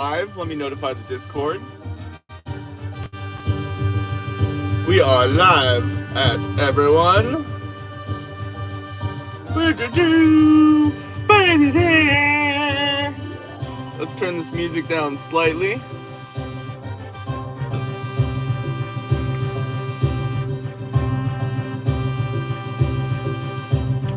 live. Let me notify the Discord. We are live at everyone. Let's turn this music down slightly.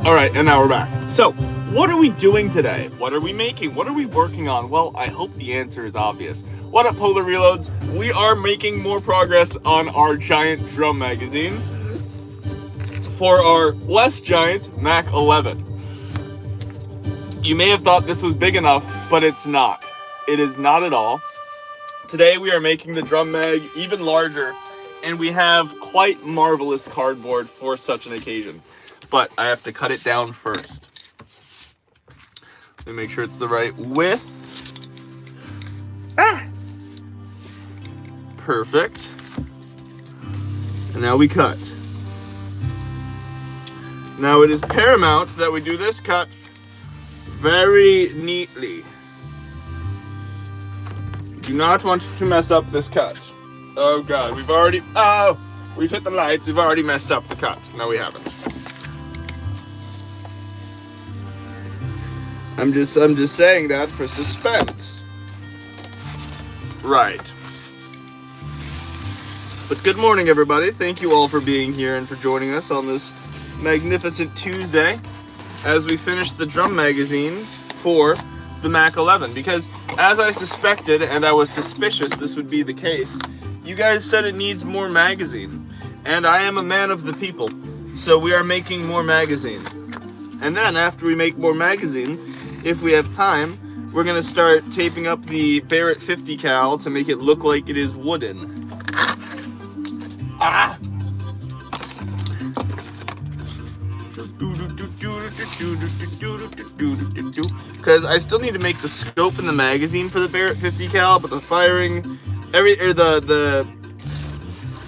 All right, and now we're back. So, what are we doing today? What are we making? What are we working on? Well, I hope the answer is obvious. What up, Polar Reloads? We are making more progress on our giant drum magazine for our less giant Mac 11. You may have thought this was big enough, but it's not. It is not at all. Today we are making the drum mag even larger, and we have quite marvelous cardboard for such an occasion. But I have to cut it down first. Let me make sure it's the right width. Perfect. And now we cut. Now it is paramount that we do this cut very neatly. We do not want to mess up this cut. Oh god, we've hit the lights, we've already messed up the cut. No, we haven't. I'm just saying that for suspense. Right. But good morning, everybody. Thank you all for being here and for joining us on this magnificent Tuesday as we finish the drum magazine for the Mac 11. Because as I suspected, and I was suspicious this would be the case, you guys said it needs more magazine. And I am a man of the people, so we are making more magazine. And then after we make more magazine, if we have time, we're gonna start taping up the Barrett 50 cal to make it look like it is wooden. Because I still need to make the scope in the magazine for the Barrett 50 cal, but the firing, the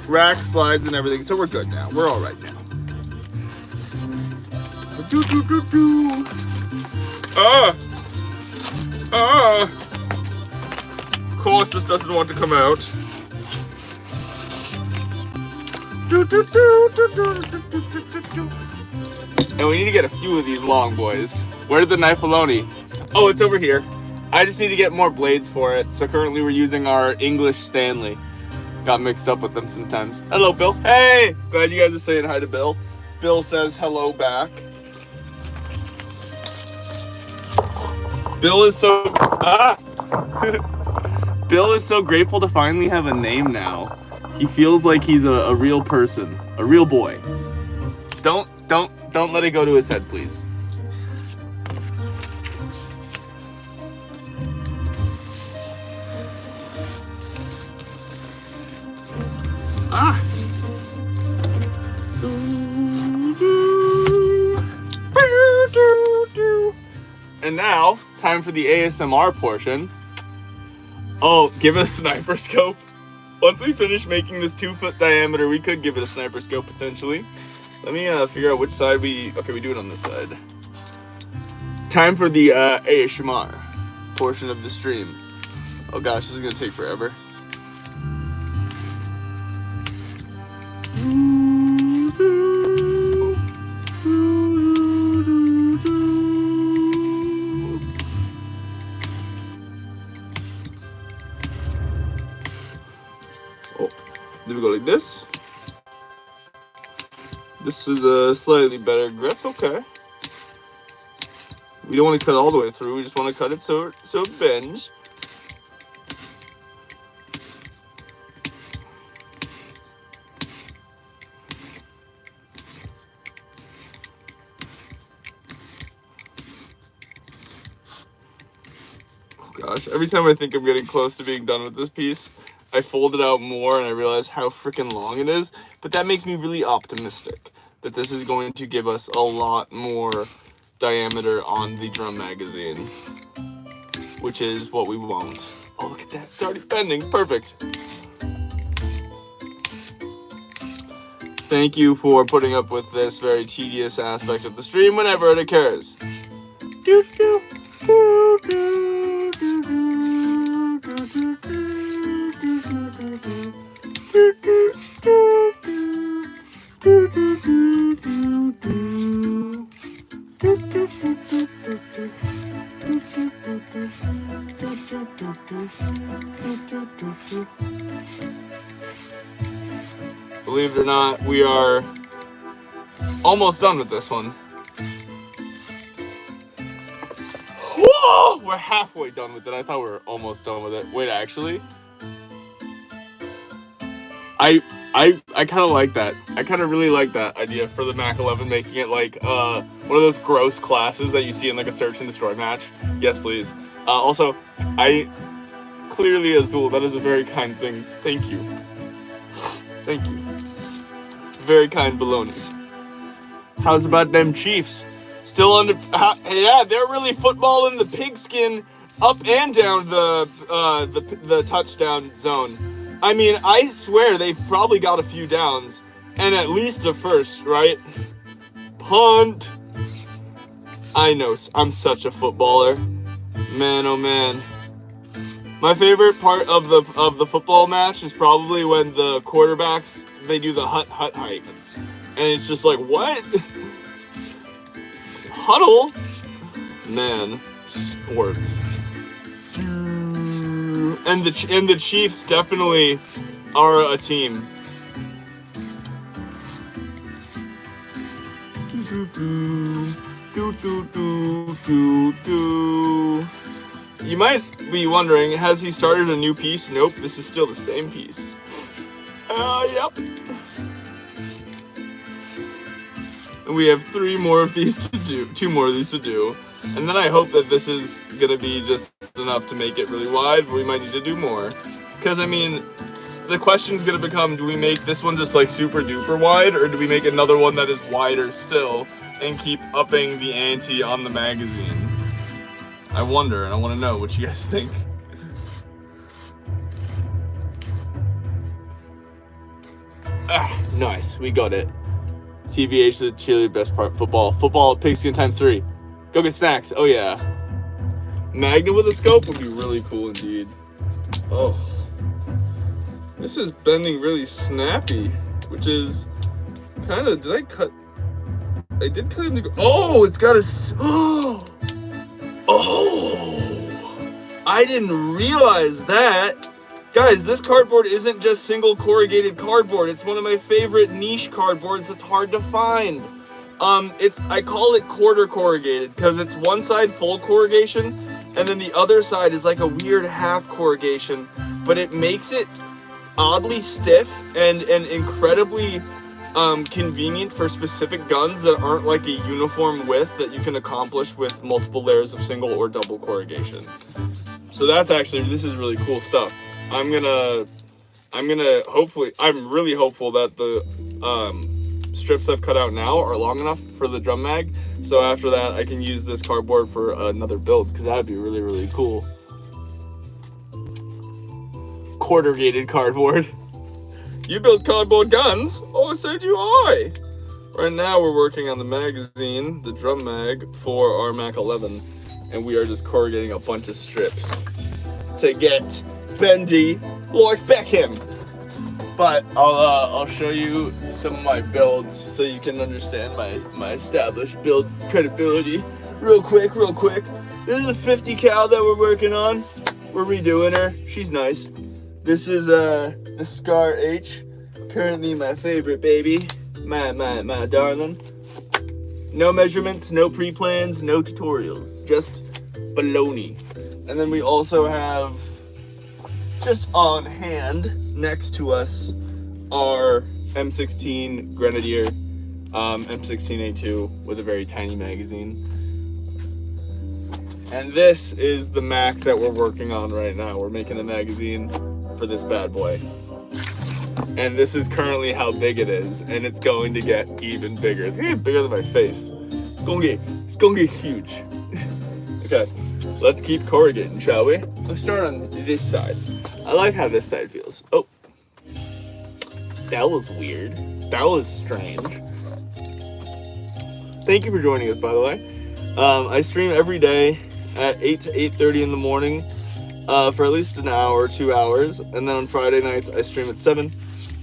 rack slides and everything, so we're good now. We're all right now. Of course, this doesn't want to come out. And we need to get a few of these long boys. Where's the knifeoloni? Oh, it's over here. I just need to get more blades for it. So currently we're using our English Stanley. Got mixed up with them sometimes. Hello, Bill. Hey! Glad you guys are saying hi to Bill. Bill says hello back. Bill is so Bill is so grateful to finally have a name now. He feels like he's a real person, a real boy. Don't let it go to his head, please. And now, time for the ASMR portion. Oh, give it a sniper scope. Once we finish making this 2-foot diameter, we could give it a sniper scope potentially. Let me figure out which side we do it on this side. Time for the ASMR portion of the stream. Oh gosh, this is gonna take forever. Oh, then we go like this. This is a slightly better grip, okay. We don't want to cut all the way through, we just want to cut it so it bends. Oh gosh, every time I think I'm getting close to being done with this piece, I fold it out more and I realize how freaking long it is, but that makes me really optimistic that this is going to give us a lot more diameter on the drum magazine, which is what we want. Oh, look at that, it's already bending, perfect. Thank you for putting up with this very tedious aspect of the stream whenever it occurs. Believe it or not, we are almost done with this one. Whoa! We're halfway done with it. I thought we were almost done with it. Wait, actually, I kind of like that. I kind of really like that idea for the Mac 11, making it like one of those gross classes that you see in like a search and destroy match. Yes, please. Also, clearly Azul. That is a very kind thing. Thank you. Thank you. Very kind Bologna. How's about them Chiefs? Still under? Yeah, they're really footballing the pigskin up and down the touchdown zone. I mean, I swear they've probably got a few downs and at least a first, right? Punt. I know, I'm such a footballer. Man, oh man. My favorite part of the football match is probably when the quarterbacks, they do the hut hike. And it's just like, what? Huddle? Man, sports. And the Chiefs definitely are a team. You might be wondering, has he started a new piece? Nope, this is still the same piece. Yep. And we have 3 more of these to do, 2 more of these to do. And then I hope that this is gonna be just enough to make it really wide, but we might need to do more. Because, I mean, the question's gonna become, do we make this one just like super duper wide, or do we make another one that is wider still and keep upping the ante on the magazine? I wonder, and I want to know what you guys think. Nice, we got it. TBH, the cheerleader, best part, football. Football, pigskin times 3. Go get snacks, oh yeah. Magnet with a scope would be really cool indeed. Oh. This is bending really snappy, which is kind of, I did cut into, oh, it's got a, oh, I didn't realize that. Guys, this cardboard isn't just single corrugated cardboard. It's one of my favorite niche cardboards that's hard to find. I call it quarter corrugated because it's one side full corrugation and then the other side is like a weird half corrugation, but it makes it oddly stiff and incredibly convenient for specific guns that aren't like a uniform width that you can accomplish with multiple layers of single or double corrugation. So that's actually, this is really cool stuff. I'm really hopeful that the strips I've cut out now are long enough for the drum mag, so after that I can use this cardboard for another build, because that would be really, really cool. Corrugated cardboard. You build cardboard guns? Oh, so do I! Right now we're working on the magazine, the drum mag, for our Mac 11, and we are just corrugating a bunch of strips to get bendy like Beckham. But I'll show you some of my builds so you can understand my established build credibility real quick. This is a 50 cal that we're working on. We're redoing her. She's nice. This is the Scar H, currently my favorite baby, my darling. No measurements, no pre-plans, no tutorials, just baloney. And then we also have, just on hand next to us, our M16 Grenadier, M16A2 with a very tiny magazine. And this is the Mac that we're working on right now. We're making the magazine for this bad boy. And this is currently how big it is, and it's going to get even bigger. It's gonna get bigger than my face. It's gonna get huge. Okay, let's keep corrugating, shall we? Let's start on this side. I like how this side feels. Oh, that was weird. That was strange. Thank you for joining us, by the way. I stream every day at 8 to 8:30 in the morning for at least an hour or 2 hours, and then on Friday nights I stream at 7.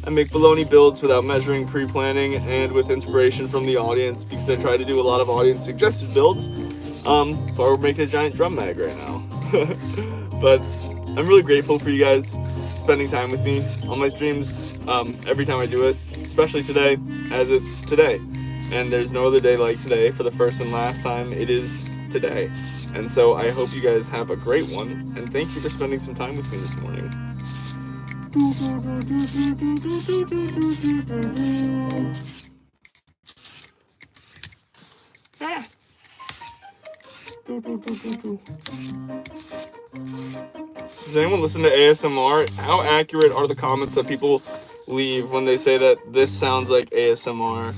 I make baloney builds without measuring, pre-planning, and with inspiration from the audience, because I try to do a lot of audience suggested builds. That's why we're making a giant drum mag right now. But I'm really grateful for you guys spending time with me on my streams every time I do it, especially today, as it's today. And there's no other day like today. For the first and last time, it is today. And so I hope you guys have a great one, and thank you for spending some time with me this morning. Does anyone listen to ASMR? How accurate are the comments that people leave when they say that this sounds like ASMR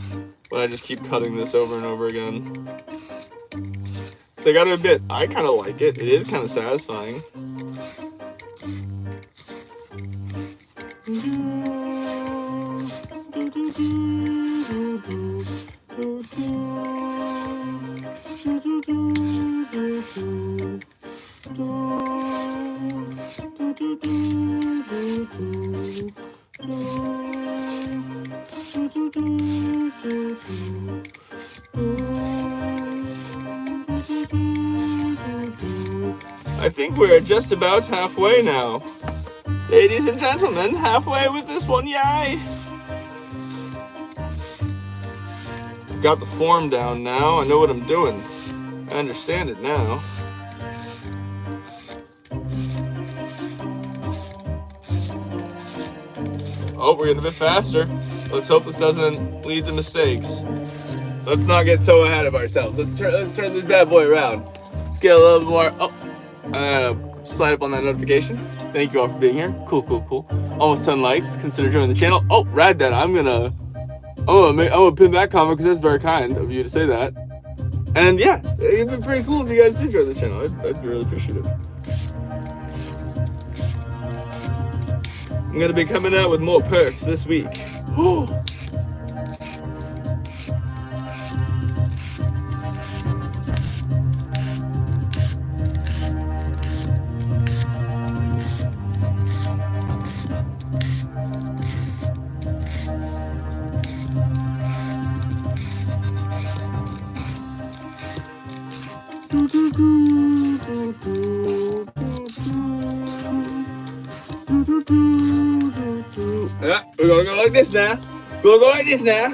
when I just keep cutting this over and over again? So I gotta admit, I kind of like it. It is kind of satisfying. I think we're just about halfway now. Ladies and gentlemen, halfway with this one, yay! I've got the form down now. I know what I'm doing. I understand it now. Oh, we're getting a bit faster. Let's hope this doesn't lead to mistakes. Let's not get so ahead of ourselves. Let's turn this bad boy around. Let's get a little bit more. Slide up on that notification. Thank you all for being here. Cool. Almost 10 likes. Consider joining the channel. Oh, rad that. I'm gonna pin that comment because that's very kind of you to say that. And yeah, it'd be pretty cool if you guys did join the channel. I'd be really appreciative. I'm gonna be coming out with more perks this week. Yeah, we're gonna go like this now. Gonna go like this now.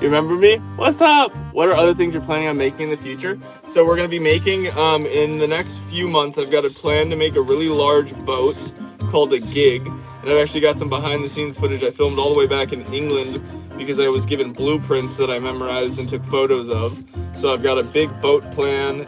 You remember me? What's up? What are other things you're planning on making in the future? So we're gonna be making, in the next few months, I've got a plan to make a really large boat called a gig. And I've actually got some behind the scenes footage I filmed all the way back in England because I was given blueprints that I memorized and took photos of. So I've got a big boat plan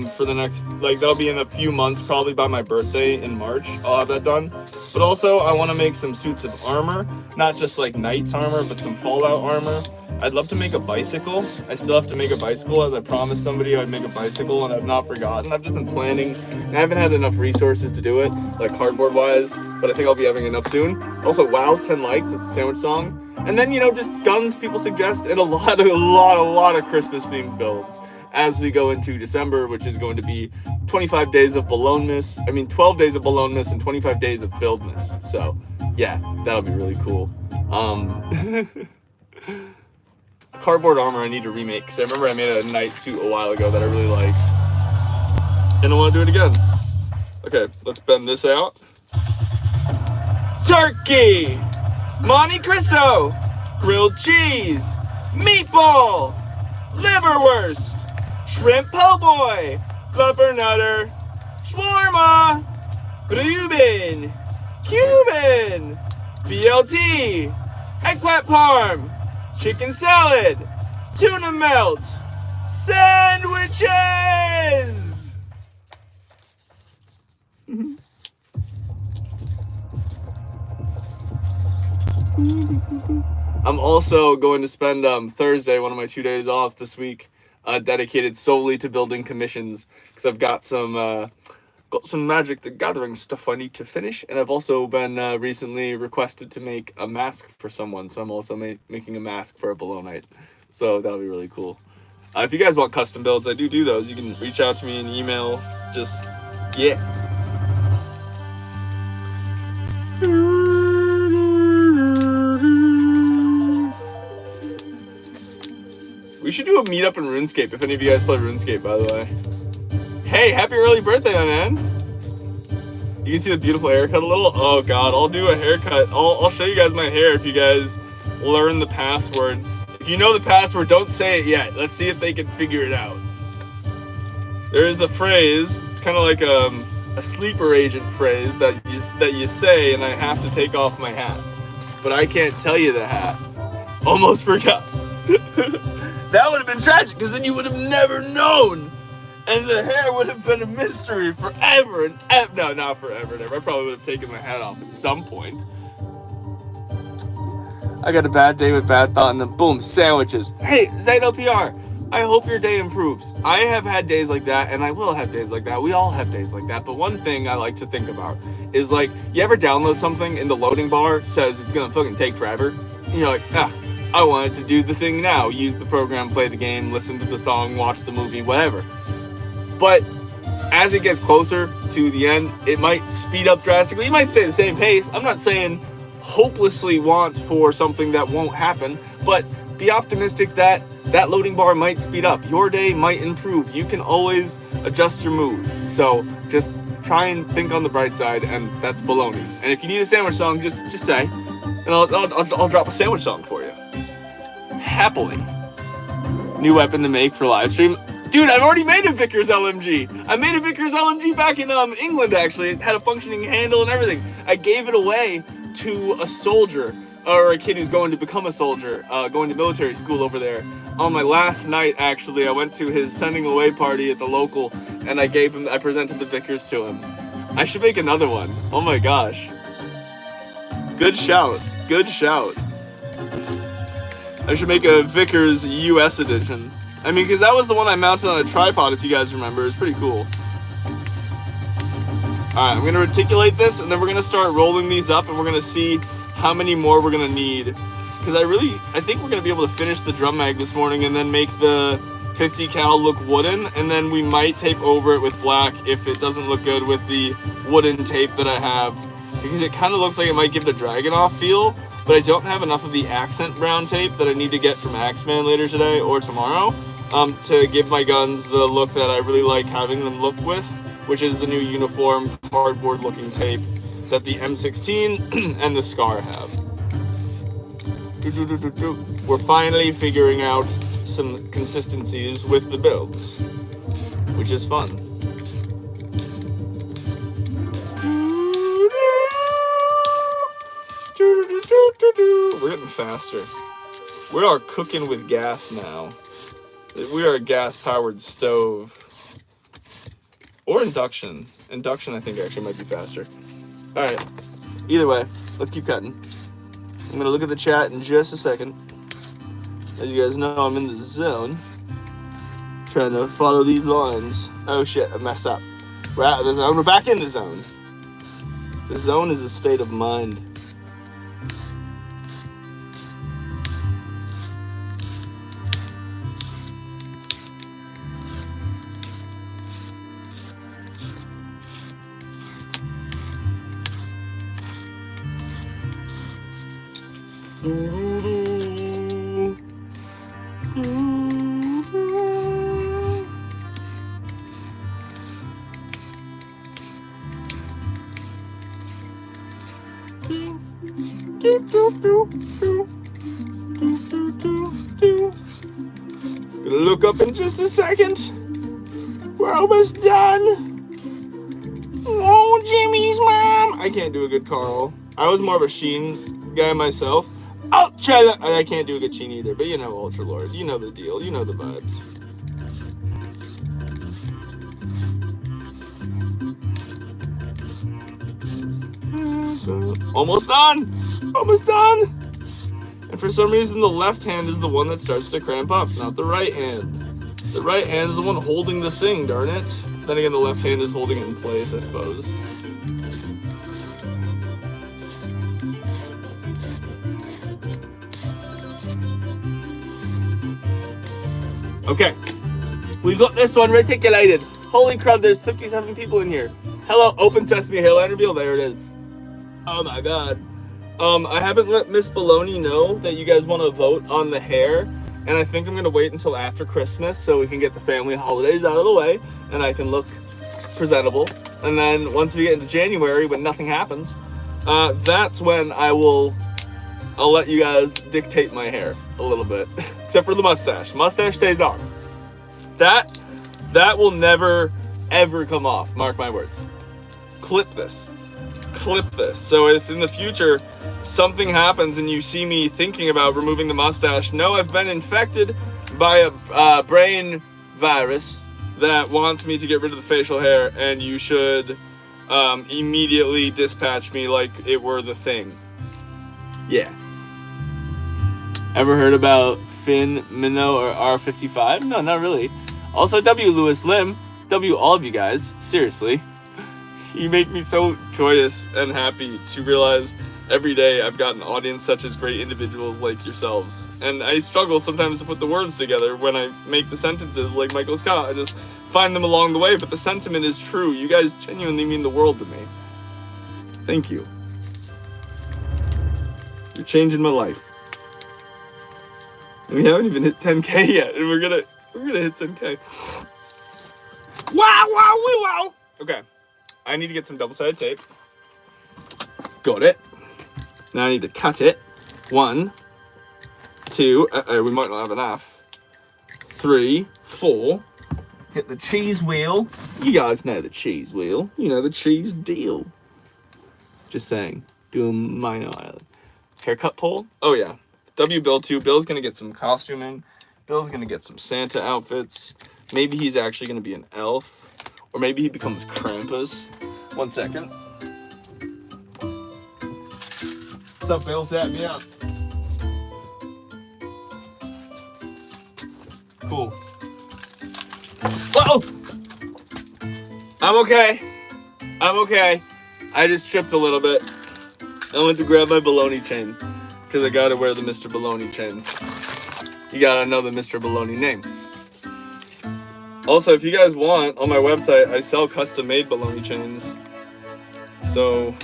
for the next, that'll be in a few months, probably by my birthday in March. I'll have that done. But also I want to make some suits of armor, not just like knight's armor, but some Fallout armor. I'd love to make a bicycle. I still have to make a bicycle, as I promised somebody I'd make a bicycle, and I've not forgotten. I've just been planning, and I haven't had enough resources to do it, like cardboard wise, but I think I'll be having enough soon. Also, wow, 10 likes, it's a sandwich song. And then, just guns people suggest, and a lot of Christmas themed builds as we go into December, which is going to be 25 days of Bologna-ness. 12 days of Bologna-ness and 25 days of buildness. So yeah, that'll be really cool. Cardboard armor I need to remake, because I remember I made a knight suit a while ago that I really liked. And I want to do it again. Okay, let's bend this out. Turkey! Monte Cristo! Grilled cheese! Meatball! Liverwurst! Shrimp po' boy! Fluffernutter! Shawarma! Reuben! Cuban! BLT! Eggplant parm! Chicken salad, tuna melt, sandwiches! I'm also going to spend Thursday, one of my 2 days off this week, dedicated solely to building commissions, because I've got some Magic the Gathering stuff I need to finish, and I've also been recently requested to make a mask for someone, so I'm also making a mask for a bolognite, so that'll be really cool. If you guys want custom builds, I do those. You can reach out to me in email, yeah. We should do a meetup in RuneScape if any of you guys play RuneScape, by the way. Hey, happy early birthday, my man. You can see the beautiful haircut a little. Oh God, I'll do a haircut. I'll show you guys my hair if you guys learn the password. If you know the password, don't say it yet. Let's see if they can figure it out. There is a phrase. It's kind of like a sleeper agent phrase that you say, and I have to take off my hat. But I can't tell you the hat. Almost forgot. That would have been tragic, because then you would have never known. And the hair would have been a mystery forever and ever. No, not forever and ever. I probably would have taken my hat off at some point. I got a bad day with bad thought, and then boom, sandwiches. Hey, Zyto PR, I hope your day improves. I have had days like that, and I will have days like that. We all have days like that. But one thing I like to think about is, like, you ever download something and the loading bar says it's gonna fucking take forever? And you're like, I wanted to do the thing now. Use the program, play the game, listen to the song, watch the movie, whatever. But as it gets closer to the end, it might speed up drastically. It might stay the same pace. I'm not saying hopelessly want for something that won't happen, but be optimistic that that loading bar might speed up. Your day might improve. You can always adjust your mood. So just try and think on the bright side, and that's Bologna. And if you need a sandwich song, just say, and I'll drop a sandwich song for you. Happily. New weapon to make for live stream. Dude, I've already made a Vickers LMG. I made a Vickers LMG back in England, actually. It had a functioning handle and everything. I gave it away to a soldier, or a kid who's going to become a soldier, going to military school over there. On my last night, actually, I went to his sending away party at the local, and I presented the Vickers to him. I should make another one. Oh my gosh. Good shout. Good shout. I should make a Vickers US edition. I mean, because that was the one I mounted on a tripod, if you guys remember. It's pretty cool. Alright, I'm going to reticulate this, and then we're going to start rolling these up, and we're going to see how many more we're going to need. Because I think we're going to be able to finish the drum mag this morning, and then make the 50 cal look wooden, and then we might tape over it with black if it doesn't look good with the wooden tape that I have. Because it kind of looks like it might give the Dragunov feel, but I don't have enough of the accent brown tape that I need to get from Axeman later today or tomorrow to give my guns the look that I really like having them look with, which is the new uniform cardboard looking tape that the M16 and the Scar have. We're finally figuring out some consistencies with the builds, which is fun. We're getting faster. We are cooking with gas now. We are a gas-powered stove. Or induction. Induction, I think, actually might be faster. Alright. Either way, let's keep cutting. I'm going to look at the chat in just a second. As you guys know, I'm in the zone. Trying to follow these lines. Oh shit, I messed up. We're out of the zone. We're back in the zone. The zone is a state of mind. Gonna look up in just a second. We're almost done. Oh, Jimmy's mom. I can't do a good Carl. I was more of a Sheen guy myself. I'll try that. I can't do a good Sheen either, but you know, Ultra Lord. You know the deal. You know the vibes. Almost done. Almost done. And for some reason, the left hand is the one that starts to cramp up, not the right hand. The right hand is the one holding the thing, darn it. Then again, the left hand is holding it in place, I suppose. Okay, we've got this one reticulated. Holy crud, there's 57 people in here. Hello, Open Sesame Hairline Reveal, there it is. Oh my god. I haven't let Miss Bologna know that you guys want to vote on the hair, and I think I'm going to wait until after Christmas so we can get the family holidays out of the way, and I can look presentable. And then once we get into January, when nothing happens, that's when I'll let you guys dictate my hair a little bit. Except for the mustache. Mustache stays on. That will never, ever come off. Mark my words. Clip this. So if in the future something happens and you see me thinking about removing the mustache, know I've been infected by a brain virus that wants me to get rid of the facial hair, and you should immediately dispatch me like it were the thing. Yeah. Ever heard about Finn Minnow or R55? No, not really. Also, W. Lewis Lim. W. all of you guys. Seriously. You make me so joyous and happy to realize every day I've got an audience such as great individuals like yourselves. And I struggle sometimes to put the words together when I make the sentences like Michael Scott. I just find them along the way, but the sentiment is true. You guys genuinely mean the world to me. Thank you. You're changing my life. We haven't even hit 10K yet, and we're gonna hit 10K. Wow. Okay. I need to get some double-sided tape. Got it. Now I need to cut it. 1, 2, we might not have enough. 3, 4. Hit the cheese wheel. You guys know the cheese wheel. You know the cheese deal. Just saying. Do a minor island. Haircut pole? Oh yeah. W Bill too. Bill's gonna get some costuming. Bill's gonna get some Santa outfits. Maybe he's actually gonna be an elf. Or maybe he becomes Krampus. 1 second. What's up, Bill? Tap me up. Cool. Whoa! I'm okay. I just tripped a little bit. I went to grab my Bologna chain because I gotta wear the Mr. Bologna chain. You gotta know the Mr. Bologna name. Also, if you guys want, on my website, I sell custom-made Bologna chains. So,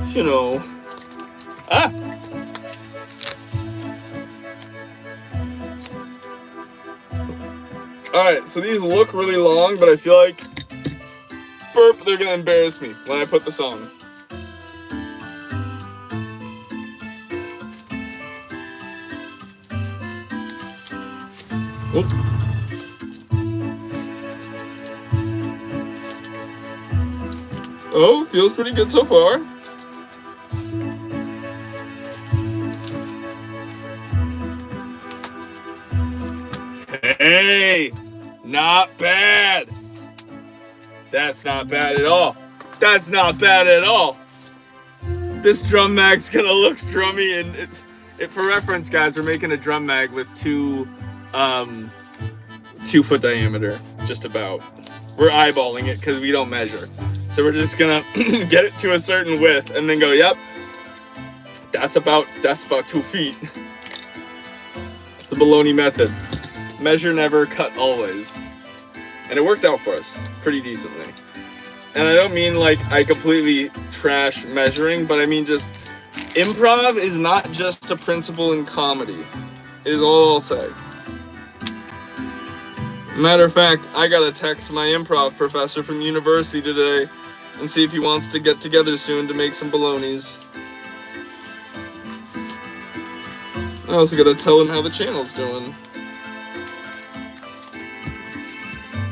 you know. Ah! Alright, so these look really long, but I feel like, burp, they're gonna embarrass me when I put this on. Oops. Oh, feels pretty good so far. Hey, not bad. That's not bad at all. That's not bad at all. This drum mag's gonna look drummy, and for reference, guys, we're making a drum mag with 2 foot diameter, just about. We're eyeballing it because we don't measure. So we're just gonna get it to a certain width and then go, yep, that's about 2 feet. It's the Bologna method. Measure never, cut always. And it works out for us pretty decently. And I don't mean like I completely trash measuring, but I mean just improv is not just a principle in comedy, is all I'll say. Matter of fact, I gotta text my improv professor from university today and see if he wants to get together soon to make some bolognas. I also gotta tell him how the channel's doing.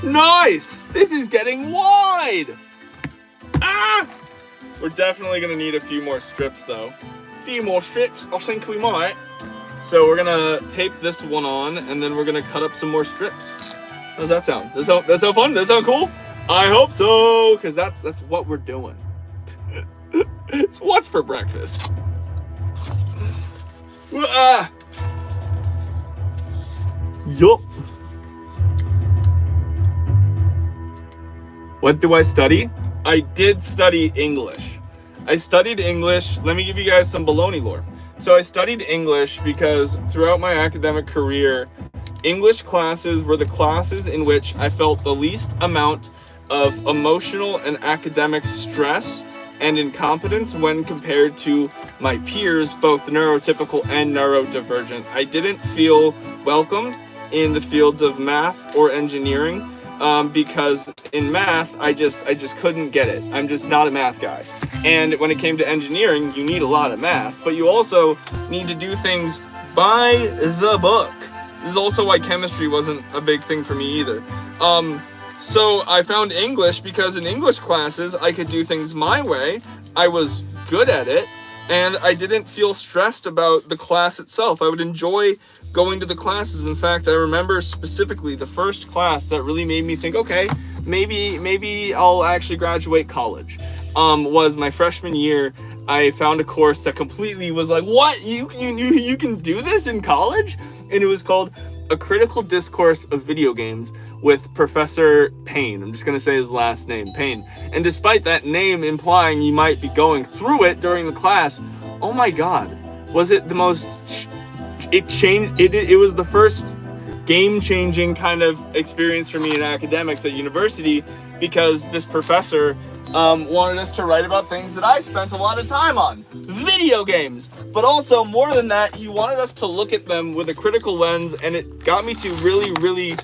Nice! This is getting wide! Ah! We're definitely gonna need a few more strips though. A few more strips, I think we might. So we're gonna tape this one on and then we're gonna cut up some more strips. How does that sound? That sound fun? That sound cool? I hope so, because that's what we're doing. It's what's for breakfast. Ah. Yup. What do I study? I did study English. I studied English. Let me give you guys some baloney lore. So I studied English because throughout my academic career, English classes were the classes in which I felt the least amount of emotional and academic stress and incompetence when compared to my peers, both neurotypical and neurodivergent. I didn't feel welcomed in the fields of math or engineering because in math, I just couldn't get it. I'm just not a math guy. And when it came to engineering, you need a lot of math, but you also need to do things by the book. This is also why chemistry wasn't a big thing for me either. So I found English because in English classes, I could do things my way. I was good at it, and I didn't feel stressed about the class itself. I would enjoy going to the classes. In fact, I remember specifically the first class that really made me think, okay, maybe I'll actually graduate college, was my freshman year. I found a course that completely was like, what? You can do this in college? And it was called A Critical Discourse of Video Games with Professor Payne. I'm just going to say his last name, Payne. And despite that name implying you might be going through it during the class, oh my God, was it the most... It changed. It was the first game-changing kind of experience for me in academics at university, because this professor wanted us to write about things that I spent a lot of time on, video games. But also, more than that, he wanted us to look at them with a critical lens, and it got me to really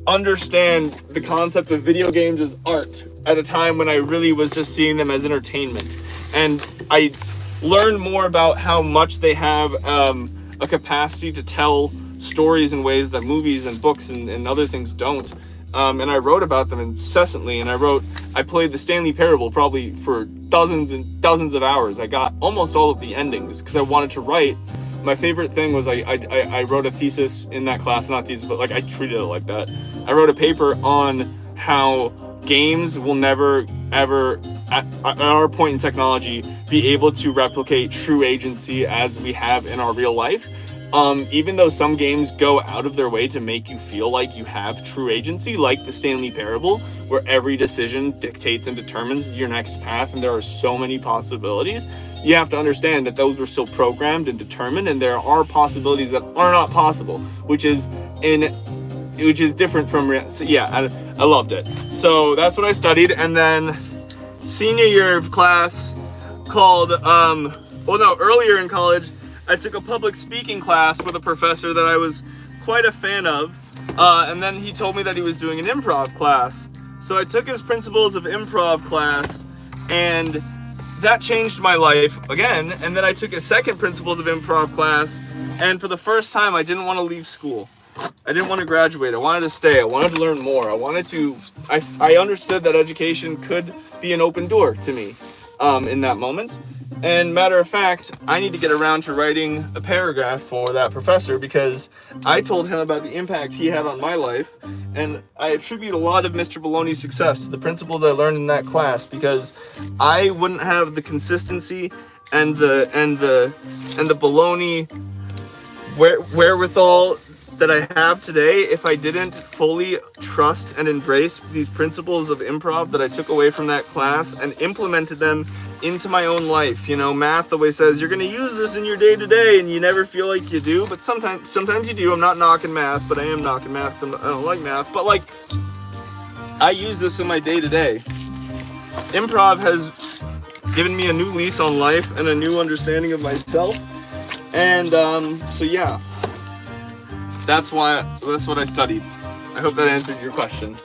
understand the concept of video games as art at a time when I really was just seeing them as entertainment. And I learned more about how much they have a capacity to tell stories in ways that movies and books and other things don't. And I wrote about them incessantly, and I played the Stanley Parable probably for dozens and dozens of hours. I got almost all of the endings because I wanted to write. My favorite thing was I wrote a thesis in that class, not thesis, but like I treated it like that. I wrote a paper on how games will never, ever, at our point in technology, be able to replicate true agency as we have in our real life. Even though some games go out of their way to make you feel like you have true agency, like the Stanley Parable, where every decision dictates and determines your next path, and there are so many possibilities, you have to understand that those were still programmed and determined, and there are possibilities that are not possible, which is different from... So yeah, I loved it. So that's what I studied, and then senior year of class called, earlier in college, I took a public speaking class with a professor that I was quite a fan of, and then he told me that he was doing an improv class. So I took his Principles of Improv class, and that changed my life again. And then I took a second Principles of Improv class, and for the first time, I didn't want to leave school. I didn't want to graduate. I wanted to stay. I wanted to learn more. I understood that education could be an open door to me in that moment. And matter of fact, I need to get around to writing a paragraph for that professor, because I told him about the impact he had on my life, and I attribute a lot of Mr. Bologna's success to the principles I learned in that class, because I wouldn't have the consistency and the Bologna wherewithal that I have today if I didn't fully trust and embrace these principles of improv that I took away from that class and implemented them into my own life. You know, math always says you're going to use this in your day-to-day, and you never feel like you do, but sometimes you do. I'm not knocking math, but I am knocking math because I don't like math. But like, I use this in my day-to-day. Improv has given me a new lease on life and a new understanding of myself. And so yeah. That's what I studied. I hope that answered your question.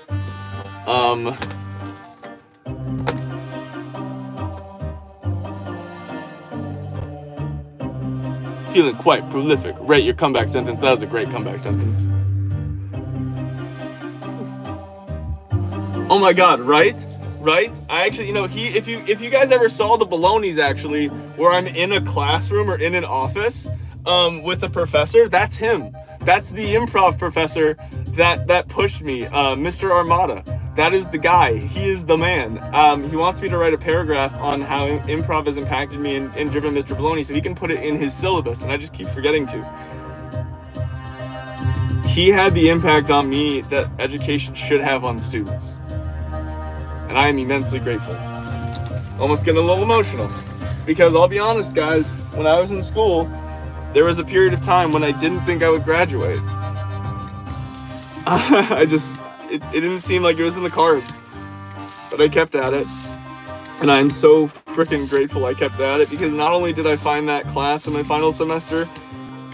Feeling quite prolific. Rate your comeback sentence. That was a great comeback sentence. Oh my God, right? I actually, if you guys ever saw the Bolognas, actually, where I'm in a classroom or in an office with a professor, that's him. That's the improv professor that pushed me, Mr. Armada. That is the guy. He is the man. He wants me to write a paragraph on how improv has impacted me and driven Mr. Bologna, so he can put it in his syllabus, and I just keep forgetting to. He had the impact on me that education should have on students, and I am immensely grateful. Almost getting a little emotional, because I'll be honest, guys, when I was in school, there was a period of time when I didn't think I would graduate. It didn't seem like it was in the cards, but I kept at it, and I'm so freaking grateful I kept at it, because not only did I find that class in my final semester,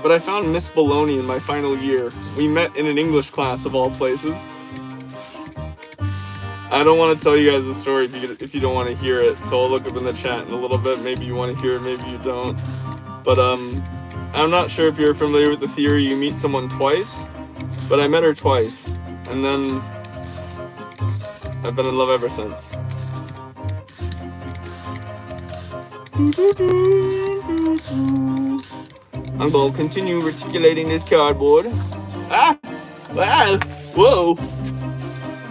but I found Miss Bologna in my final year. We met in an English class of all places, I don't want to tell you guys the story if you don't want to hear it. So I'll look up in the chat in a little bit. Maybe you want to hear it, maybe you don't. But I'm not sure if you're familiar with the theory you meet someone twice. But I met her twice, and then I've been in love ever since. I'm gonna continue reticulating this cardboard. Ah! Ah! Whoa!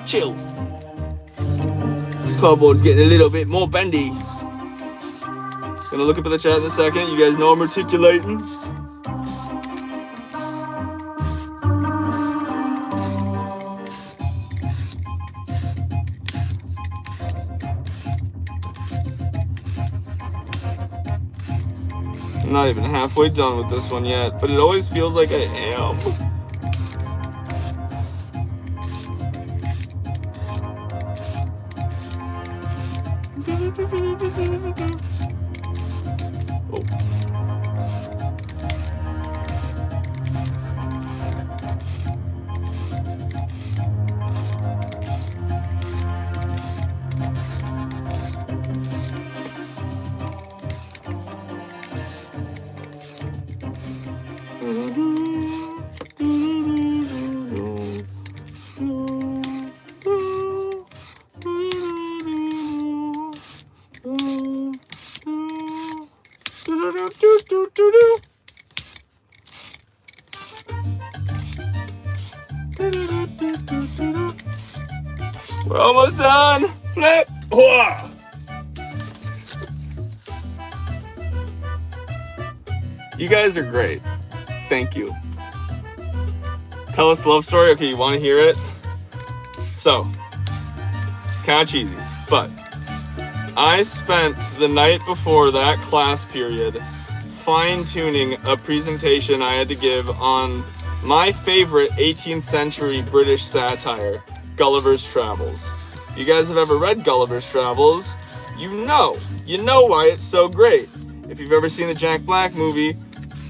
Chill. This cardboard's getting a little bit more bendy. Gonna look up at the chat in a second. You guys know I'm reticulating. I'm not even halfway done with this one yet, but it always feels like I am. We're almost done. Flip. Whoa. You guys are great. Thank you. Tell us a love story. Okay, you want to hear it? So, it's kind of cheesy, but I spent the night before that class period fine-tuning a presentation I had to give on my favorite 18th century British satire, Gulliver's Travels. If you guys have ever read Gulliver's Travels, you know why it's so great. If you've ever seen the Jack Black movie,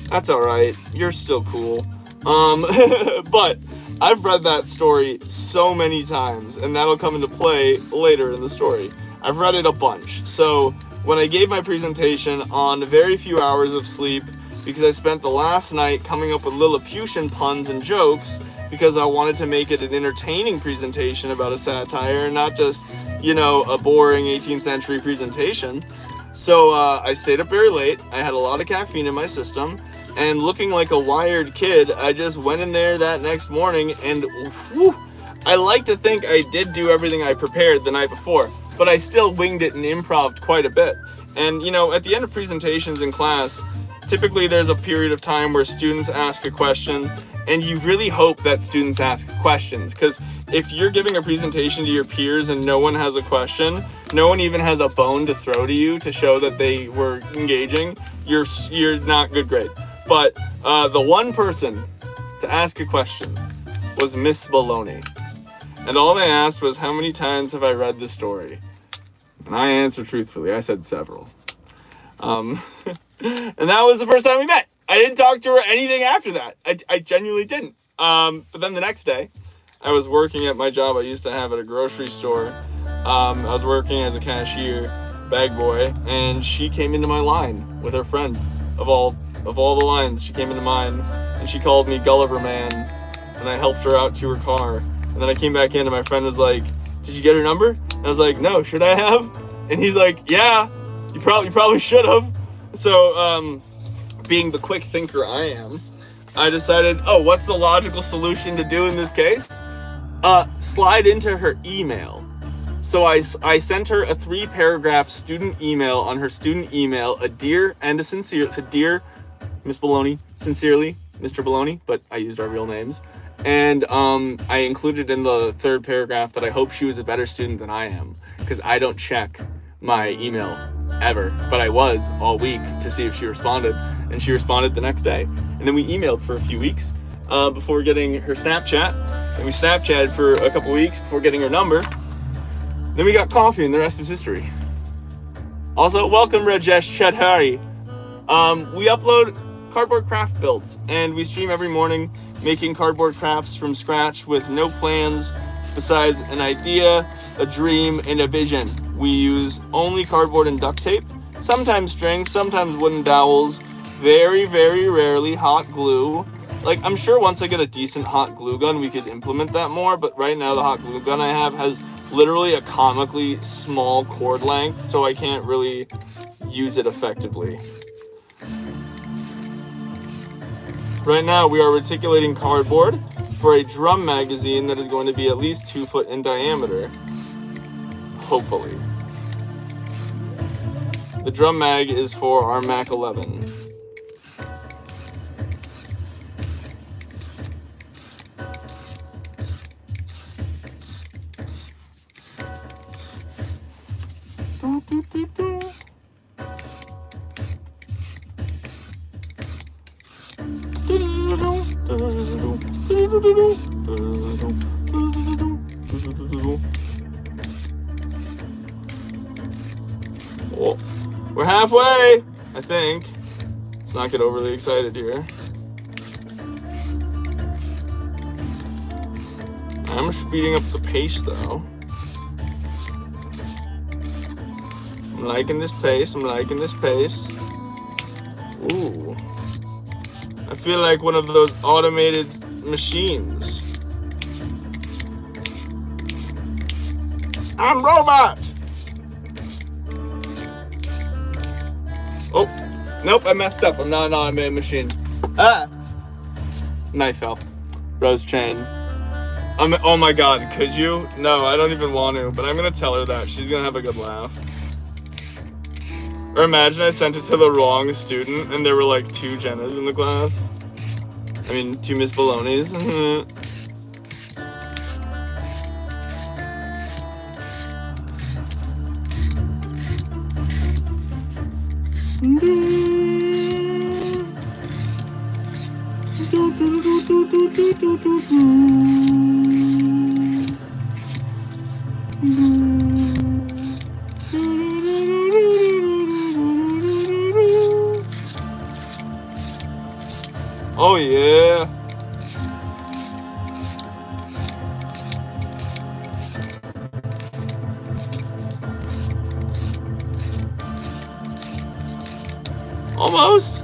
that's alright, you're still cool. But I've read that story so many times, and that'll come into play later in the story. I've read it a bunch. So when I gave my presentation on very few hours of sleep, because I spent the last night coming up with Lilliputian puns and jokes, because I wanted to make it an entertaining presentation about a satire, and not just, a boring 18th century presentation. So I stayed up very late, I had a lot of caffeine in my system, and looking like a wired kid, I just went in there that next morning, and whew, I like to think I did do everything I prepared the night before, but I still winged it and improv'd quite a bit. And at the end of presentations in class, typically there's a period of time where students ask a question, and you really hope that students ask questions, because if you're giving a presentation to your peers and no one has a question, no one even has a bone to throw to you to show that they were engaging, you're not good grade. But the one person to ask a question was Miss Bologna. And all they asked was, how many times have I read this story? And I answered truthfully. I said several. And that was the first time we met. I didn't talk to her anything after that. I genuinely didn't. But then the next day, I was working at my job I used to have at a grocery store. I was working as a cashier, bag boy, and she came into my line with her friend. Of all the lines, she came into mine, and she called me Gulliver Man, and I helped her out to her car. And then I came back in, and my friend was like, "Did you get her number?" And I was like, "No, should I have?" And he's like, "Yeah, you probably should have." So, being the quick thinker I am, I decided, what's the logical solution to do in this case? Slide into her email. So I sent her a 3-paragraph student email on her student email, a dear and a sincere, so dear Miss Bologna, sincerely, Mr. Bologna, but I used our real names. And I included in the 3rd paragraph that I hope she was a better student than I am, because I don't check my email ever, but I was all week to see if she responded, and she responded the next day. And then we emailed for a few weeks before getting her Snapchat, and we Snapchatted for a couple weeks before getting her number. Then we got coffee, and the rest is history. Also, welcome Rajesh Chadhari. We upload cardboard craft builds, and we stream every morning making cardboard crafts from scratch with no plans Besides an idea, a dream, and a vision, we use only cardboard and duct tape, sometimes string, sometimes wooden dowels, very, very rarely hot glue. Like, I'm sure once I get a decent hot glue gun, we could implement that more, but right now the hot glue gun I have has literally a comically small cord length, so I can't really use it effectively. Right now we are reticulating cardboard for a drum magazine that is going to be at least 2 foot in diameter. Hopefully. The drum mag is for our Mac 11. Oh, we're halfway, I think. Let's not get overly excited here. I'm speeding up the pace though. I'm liking this pace, Ooh. I feel like one of those automated machines. I'm robot! Oh, nope, I messed up. I'm not an automated machine. Ah! Knife fell. Rose chain. Oh my god, could you? No, I don't even want to, but I'm gonna tell her that. She's gonna have a good laugh. Or imagine I sent it to the wrong student and there were like 2 Jennas in the class. I mean, 2 Miss Bolognas. Oh yeah. Almost.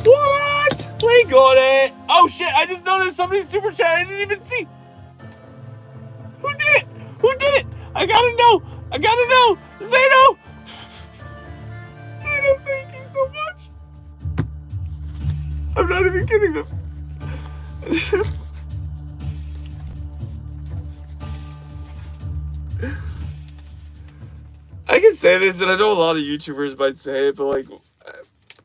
What? We got it. Oh shit, I just noticed somebody's super chat I didn't even see. Who did it? Who did it? I gotta know. Zeno. Zeno, thank you so much. I'm not even kidding them. I can say this, and I know a lot of YouTubers might say it, but like,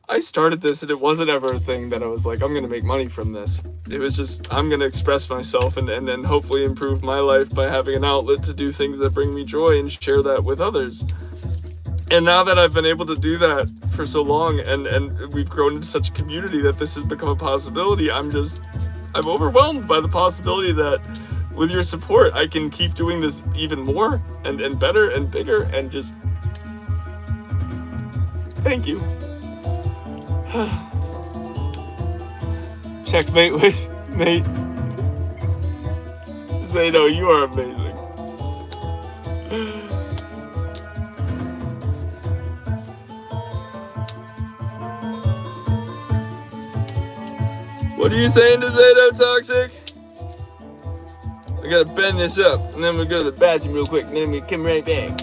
I started this and it wasn't ever a thing that I was like, I'm gonna make money from this. It was just, I'm gonna express myself and hopefully improve my life by having an outlet to do things that bring me joy and share that with others. And now that I've been able to do that for so long and we've grown into such a community that this has become a possibility, I'm overwhelmed by the possibility that with your support, I can keep doing this even more and better and bigger and just, thank you. Checkmate, mate. Zeno, you are amazing. What are you saying to Zeno, Toxic? I gotta bend this up, and then we'll go to the bathroom real quick, and then we come right back.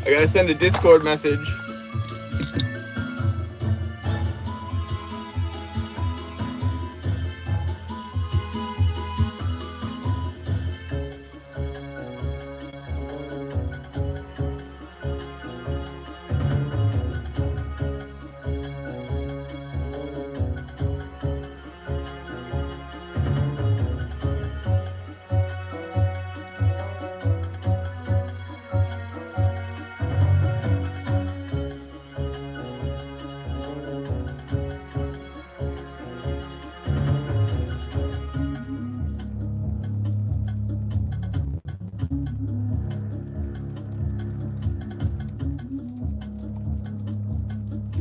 I gotta send a Discord message.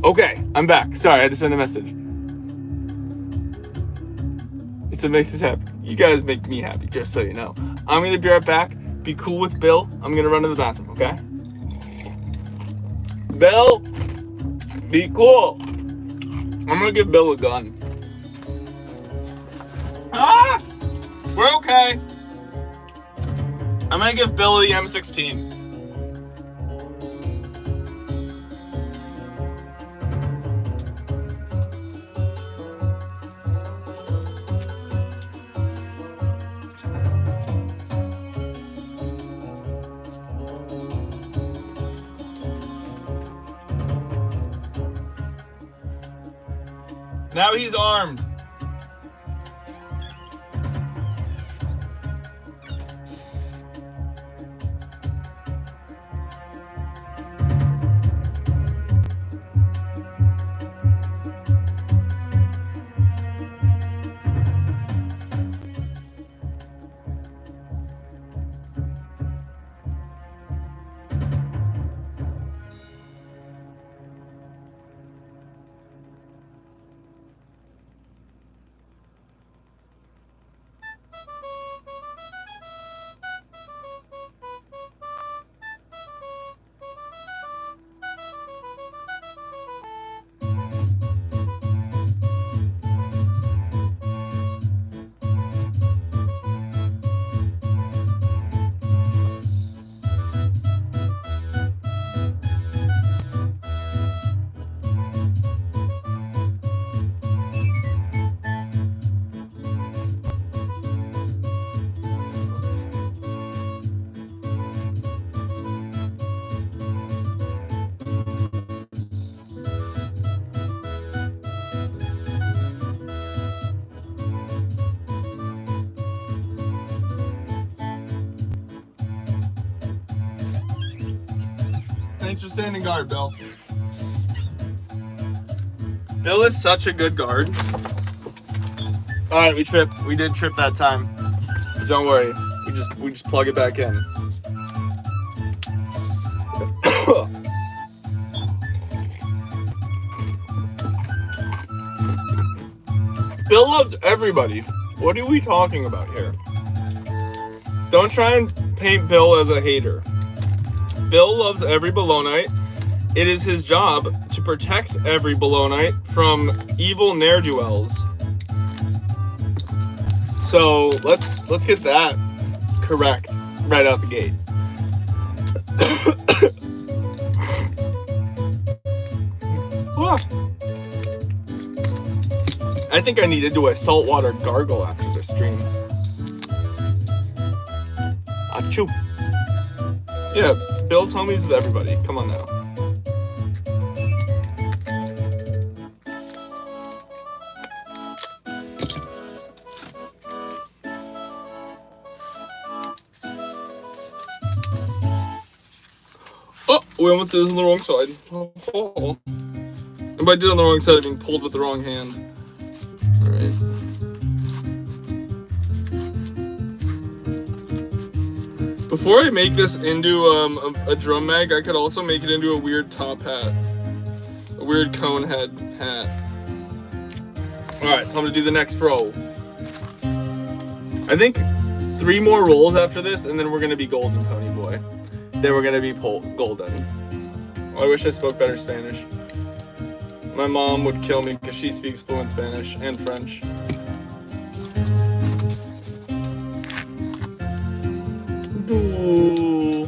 Okay, I'm back. Sorry, I had to send a message. It's what makes us happy. You guys make me happy, just so you know. I'm gonna be right back. Be cool with Bill. I'm gonna run to the bathroom, okay? Bill, be cool. I'm gonna give Bill a gun. Ah! We're okay. I'm gonna give Bill the M16. Now he's armed. Thanks for standing guard, Bill. Bill is such a good guard. All right, we tripped. We did trip that time. But don't worry. We just plug it back in. Bill loves everybody. What are we talking about here? Don't try and paint Bill as a hater. Bill loves every Bolognite. It is his job to protect every Bolognite from evil ne'er-do-wells. So let's get that correct right out the gate. I think I need to do a saltwater gargle after this stream. Achoo. Yeah, Bill's homies with everybody. Come on now. Oh, we almost did this on the wrong side. Oh. And by did on the wrong side, I mean pulled with the wrong hand. Alright. Before I make this into a drum mag, I could also make it into a weird top hat. A weird cone head hat. Alright, time to do the next roll. I think 3 more rolls after this, and then we're going to be golden, Pony Boy. Then we're going to be golden. Oh, I wish I spoke better Spanish. My mom would kill me because she speaks fluent Spanish and French. Ooh.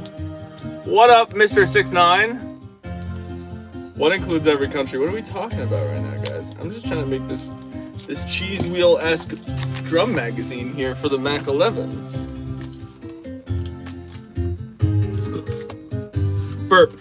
What up, Mr. 6'9"? What includes every country? What are we talking about right now, guys? I'm just trying to make this cheese wheel-esque drum magazine here for the Mac 11. Burp.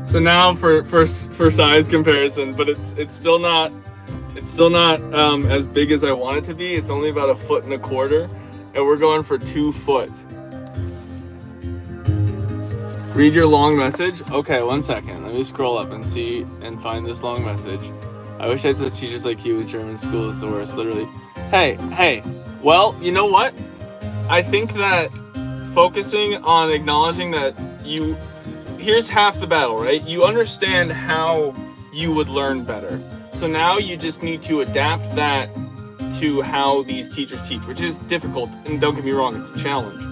So now for size comparison, but it's still not as big as I want it to be. It's only about 1.25 feet, and we're going for 2 foot. Read your long message. Okay, 1 second. Let me scroll up and see and find this long message. I wish I had such teachers like you with German school is the worst, literally. Hey. Well, you know what? I think that focusing on acknowledging that here's half the battle, right? You understand how you would learn better. So now you just need to adapt that to how these teachers teach, which is difficult. And don't get me wrong, it's a challenge.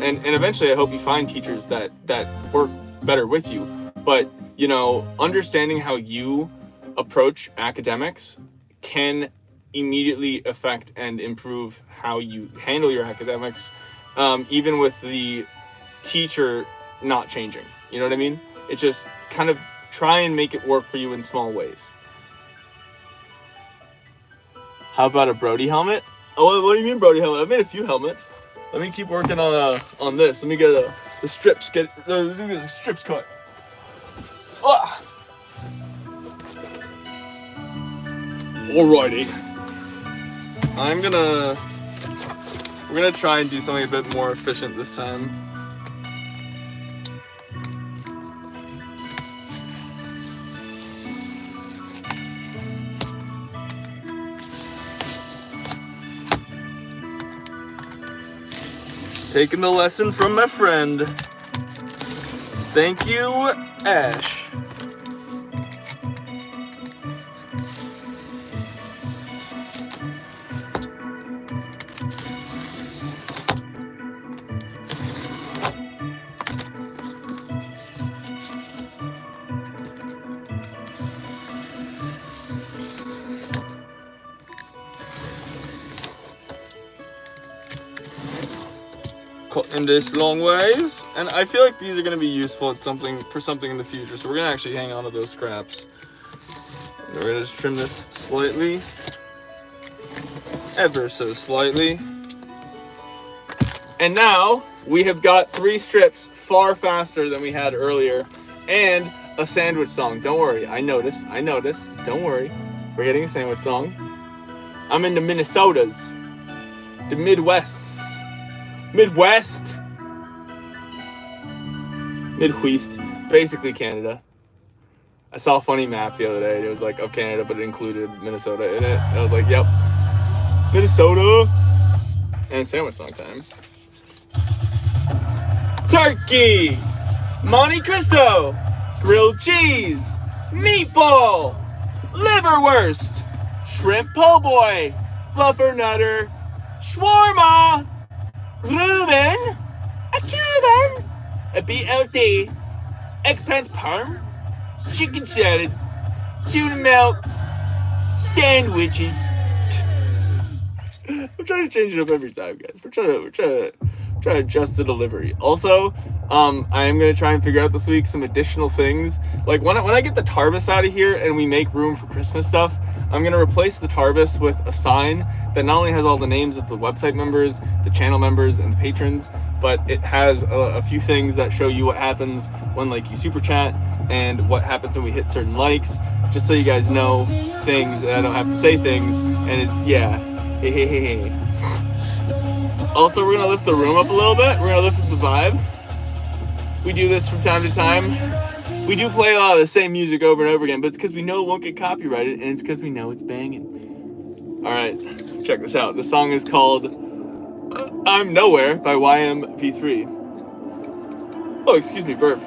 And eventually I hope you find teachers that work better with you. But, understanding how you approach academics can immediately affect and improve how you handle your academics, even with the teacher not changing. You know what I mean? It's just kind of try and make it work for you in small ways. How about a Brody helmet? Oh, what do you mean Brody helmet? I've made a few helmets. Let me keep working on this. Let me get the strips. Let me get the strips cut. Ah. Alrighty. We're gonna try and do something a bit more efficient this time. Taking the lesson from my friend. Thank you, Ash. In this long ways, and I feel like these are going to be useful at something in the future, so we're going to actually hang on to those scraps. We're going to just trim this slightly, ever so slightly, and now we have got 3 strips far faster than we had earlier, and a sandwich song. Don't worry, I noticed, don't worry, we're getting a sandwich song. I'm in the Minnesotas, the Midwest, basically Canada. I saw a funny map the other day, and it was like of Canada, but it included Minnesota in it. And I was like, yep, Minnesota. And sandwich song time. Turkey, Monte Cristo, grilled cheese, meatball, liverwurst, shrimp po' boy, fluffernutter, shawarma, Reuben, a Cuban, a BLT, eggplant parm, chicken salad, tuna melt, sandwiches. I'm trying to change it up every time, guys. We're trying to adjust the delivery. Also, I am gonna try and figure out this week some additional things. Like when I get the Tarbus out of here and we make room for Christmas stuff, I'm gonna replace the Tarbus with a sign that not only has all the names of the website members, the channel members, and the patrons, but it has a few things that show you what happens when you super chat and what happens when we hit certain likes, just so you guys know things and I don't have to say things, and it's hey. Also, we're gonna lift the room up a little bit. We're gonna lift up the vibe. We do this from time to time. We do play a lot of the same music over and over again, but it's because we know it won't get copyrighted, and it's because we know it's banging. Alright, check this out. The song is called I'm Nowhere by YMV3. Oh, excuse me, burp.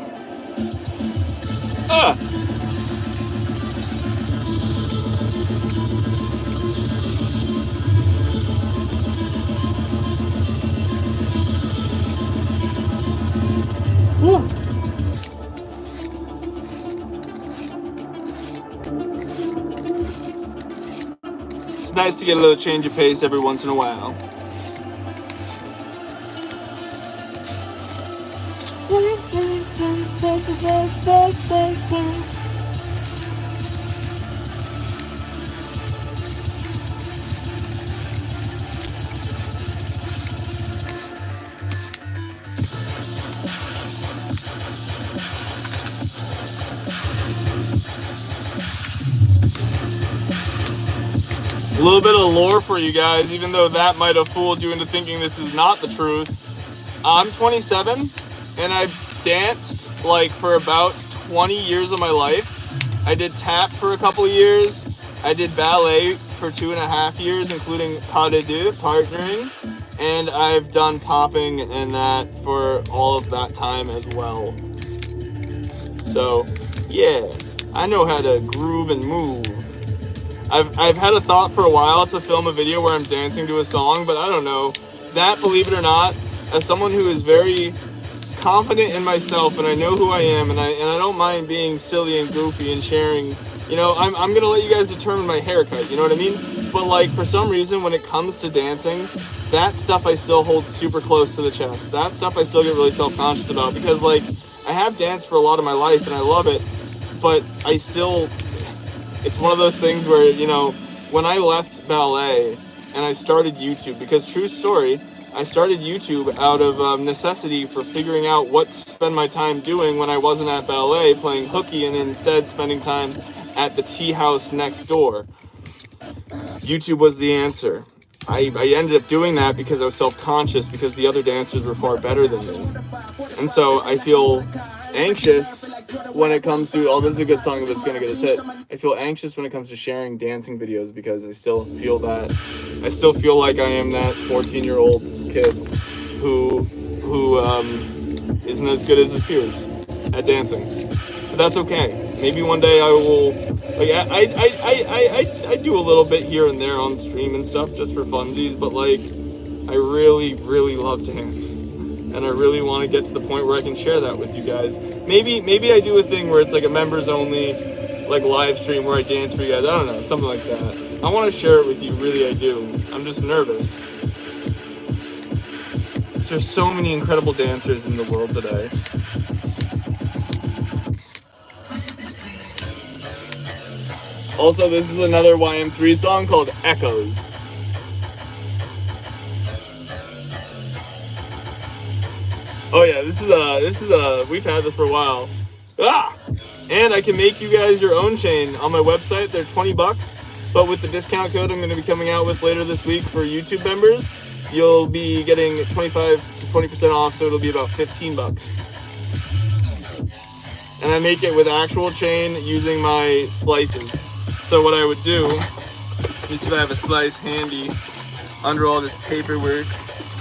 Woo. It's nice to get a little change of pace every once in a while. A little bit of lore for you guys, even though that might have fooled you into thinking this is not the truth. I'm 27, and I've danced like for about 20 years of my life. I did tap for a couple years. I did ballet for 2.5 years, including pas de deux, partnering. And I've done popping and that for all of that time as well. So, yeah, I know how to groove and move. I've had a thought for a while to film a video where I'm dancing to a song, but I don't know. That, believe it or not, as someone who is very confident in myself and I know who I am and I don't mind being silly and goofy and sharing, you know, I'm gonna let you guys determine my haircut, you know what I mean? But like for some reason when it comes to dancing, that stuff I still hold super close to the chest. That stuff I still get really self-conscious about because like I have danced for a lot of my life and I love it, but I still, it's one of those things where, you know, when I left ballet and I started YouTube, because true story, I started YouTube out of necessity for figuring out what to spend my time doing when I wasn't at ballet playing hooky and instead spending time at the tea house next door. YouTube was the answer. I ended up doing that because I was self-conscious because the other dancers were far better than me. And so I feel anxious when it comes to, oh, this is a good song that's going to get us hit. I feel anxious when it comes to sharing dancing videos because I still feel like I am that 14-year-old kid who isn't as good as his peers at dancing. But that's okay. Maybe one day I will, like, I do a little bit here and there on stream and stuff just for funsies, but like, I really, really love dance. And I really want to get to the point where I can share that with you guys. Maybe I do a thing where it's like a members only, like live stream where I dance for you guys. I don't know, something like that. I want to share it with you, really I do. I'm just nervous. There's so many incredible dancers in the world today. Also, this is another YM3 song called Echoes. Oh yeah, this is we've had this for a while. And I can make you guys your own chain on my website. They're $20, but with the discount code I'm going to be coming out with later this week for YouTube members, you'll be getting 25 to 20% off, so it'll be about $15. And I make it with actual chain using my slices. So what I would do, let me see if I have a slice handy under all this paperwork.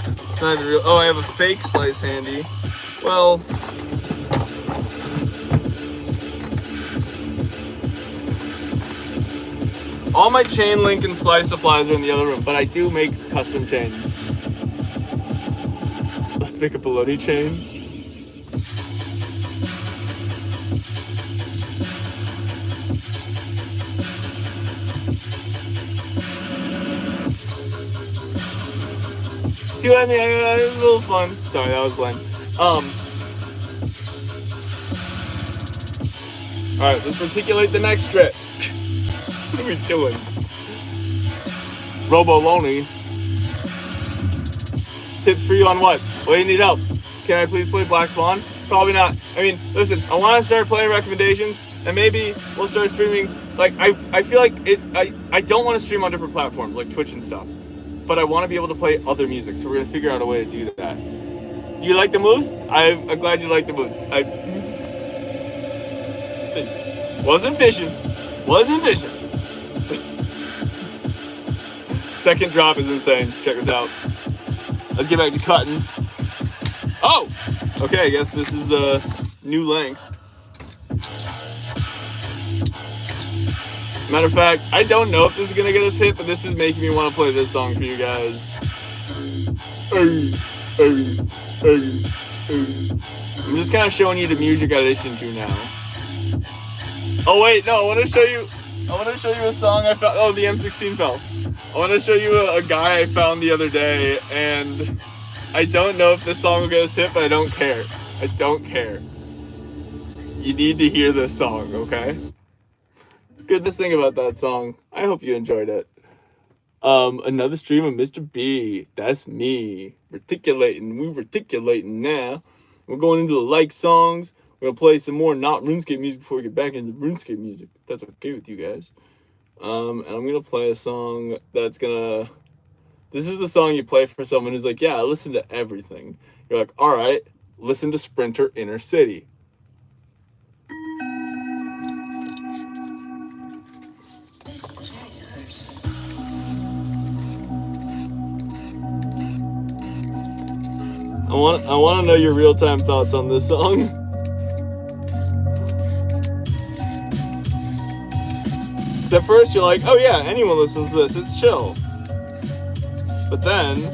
It's not even real. Oh, I have a fake slice handy. Well, all my chain link and slice supplies are in the other room, but I do make custom chains. Let's make a bologna chain. See what I mean? It was a little fun. Sorry, that was lame. Alright, let's reticulate the next strip. What are we doing? Roboloni. Tips for you on what? What do you need help? Can I please play Black Swan? Probably not. I mean, listen, I want to start playing recommendations, and maybe we'll start streaming. Like, I feel like I don't want to stream on different platforms, like Twitch and stuff. But I want to be able to play other music, so we're going to figure out a way to do that. Do you like the moves? I'm glad you like the moves. Wasn't fishing. Second drop is insane. Check this out. Let's get back to cutting. Oh! Okay, I guess this is the new length. Matter of fact, I don't know if this is going to get us hit, but this is making me want to play this song for you guys. I'm just kind of showing you the music I listen to now. Oh wait, no, I want to show you a song I found. Oh, the M16 fell. I want to show you a guy I found the other day, and I don't know if this song will get us hit, but I don't care. I don't care. You need to hear this song, okay? Goodness thing about that song. I hope you enjoyed it. Another stream of Mr. B. That's me. Reticulating. We're reticulating now. We're going into the like songs. We're gonna play some more not RuneScape music before we get back into RuneScape music. If that's okay with you guys. And I'm gonna play a song that's gonna. This is the song you play for someone who's like, yeah, I listen to everything. You're like, all right, Listen to Sprinter Inner City. I want to know your real-time thoughts on this song. So at first you're like, oh yeah, anyone listens to this, it's chill. But then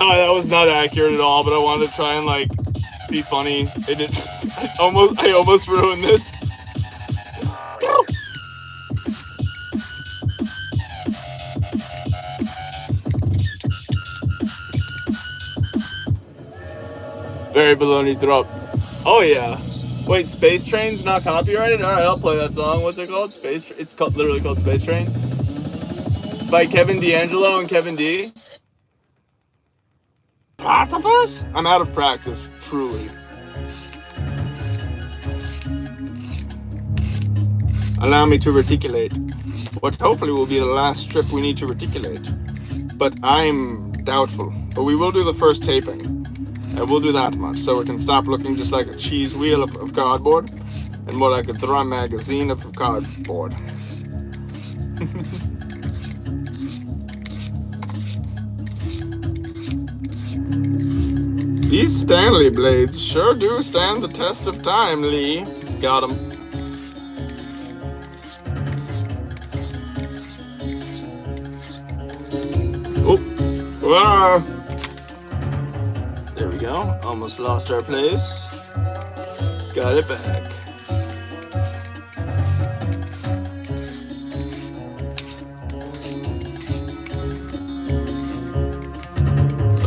oh, that was not accurate at all, but I wanted to try and like be funny. It did. I almost ruined this. Very Bologna drop. Oh yeah. Wait, Space Train's not copyrighted? All right, I'll play that song. What's it called? It's literally called Space Train by Kevin D'Angelo and Kevin D. Platypus? I'm out of practice, truly. Allow me to reticulate. What hopefully will be the last strip we need to reticulate. But I'm doubtful. But we will do the first taping. And we'll do that much, so it can stop looking just like a cheese wheel of cardboard, and more like a drum magazine of cardboard. These Stanley blades sure do stand the test of time, Lee. Got him. Oh, wow. There we go. Almost lost our place. Got it back.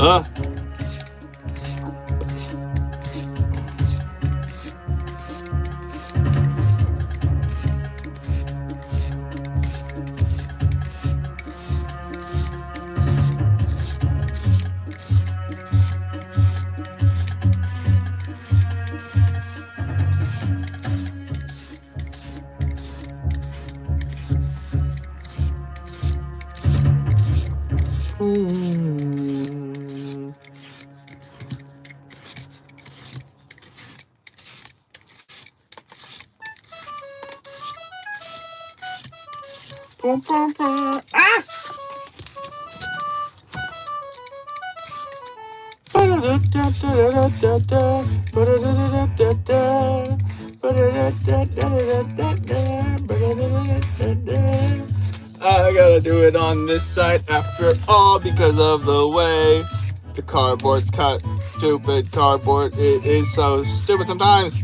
Ah! I gotta do it on this side after all because of the way the cardboard's cut. Stupid cardboard. It is so stupid sometimes.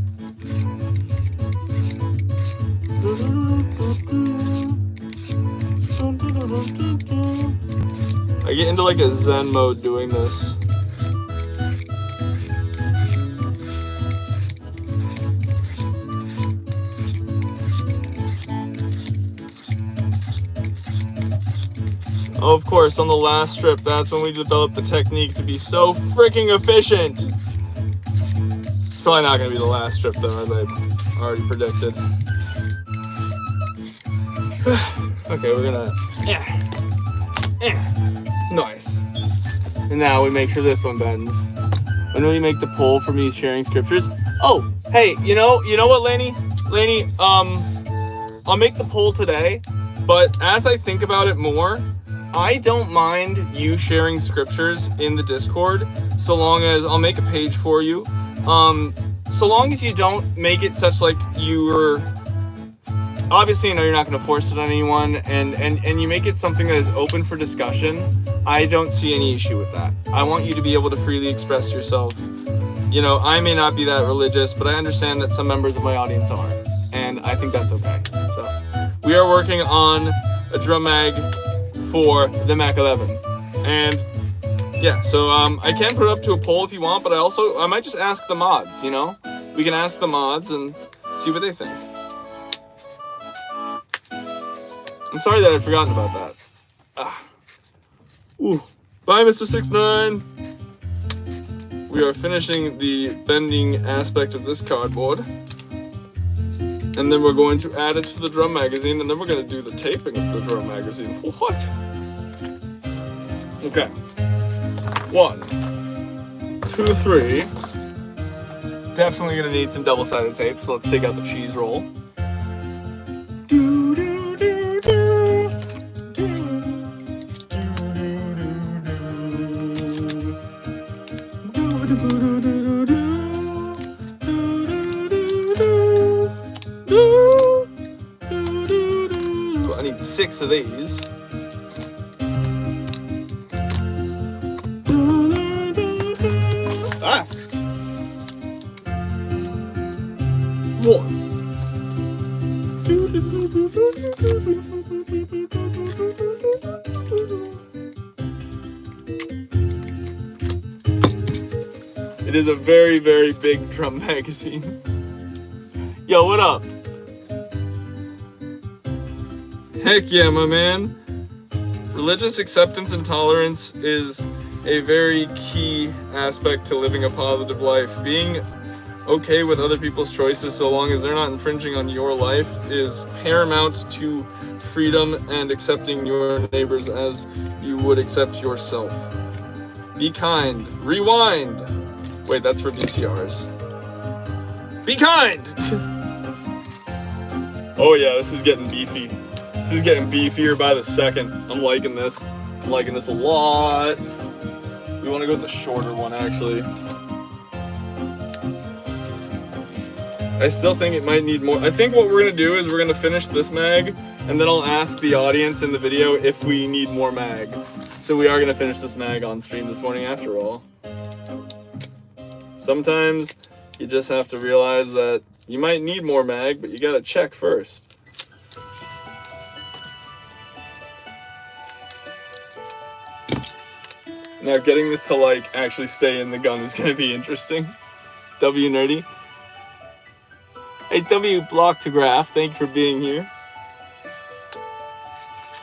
I get into like a zen mode doing this. Oh, of course, on the last strip, that's when we developed the technique to be so freaking efficient. It's probably not going to be the last strip, though, as I already predicted. Okay, we're gonna... Nice. And now we make sure this one bends. When we make the poll for me sharing scriptures... Oh, hey, you know what, Lainey? Lainey, I'll make the poll today, but as I think about it more, I don't mind you sharing scriptures in the Discord, so long as I'll make a page for you. So long as you don't make it such like you're... Obviously, I know you're not going to force it on anyone, and you make it something that is open for discussion. I don't see any issue with that. I want you to be able to freely express yourself. You know, I may not be that religious, but I understand that some members of my audience are, and I think that's okay. So, we are working on a drum mag for the Mac 11, and yeah, so I can put it up to a poll if you want, but I might just ask the mods, you know? We can ask the mods and see what they think. I'm sorry that I'd forgotten about that. Ah. Ooh. Bye, Mr. 69. We are finishing the bending aspect of this cardboard. And then we're going to add it to the drum magazine, and then we're going to do the taping of the drum magazine. What? Okay. 1, 2, 3. Definitely going to need some double-sided tape, so let's take out the cheese roll. I need 6 of these. Ah! 1. It is a very, very big drum magazine. Yo, what up? Heck yeah, my man. Religious acceptance and tolerance is a very key aspect to living a positive life. Being okay with other people's choices so long as they're not infringing on your life is paramount to freedom and accepting your neighbors as you would accept yourself. Be kind. Rewind. Wait, that's for VCRs. Be kind! Oh yeah, this is getting beefy. This is getting beefier by the second. I'm liking this. I'm liking this a lot. We want to go with the shorter one, actually. I still think it might need more. I think what we're going to do is we're going to finish this mag, and then I'll ask the audience in the video if we need more mag. So we are going to finish this mag on stream this morning after all. Sometimes you just have to realize that you might need more mag, but you got to check first. Now getting this to like actually stay in the gun is going to be interesting. W Nerdy. Hey W Blocktograph, thank you for being here.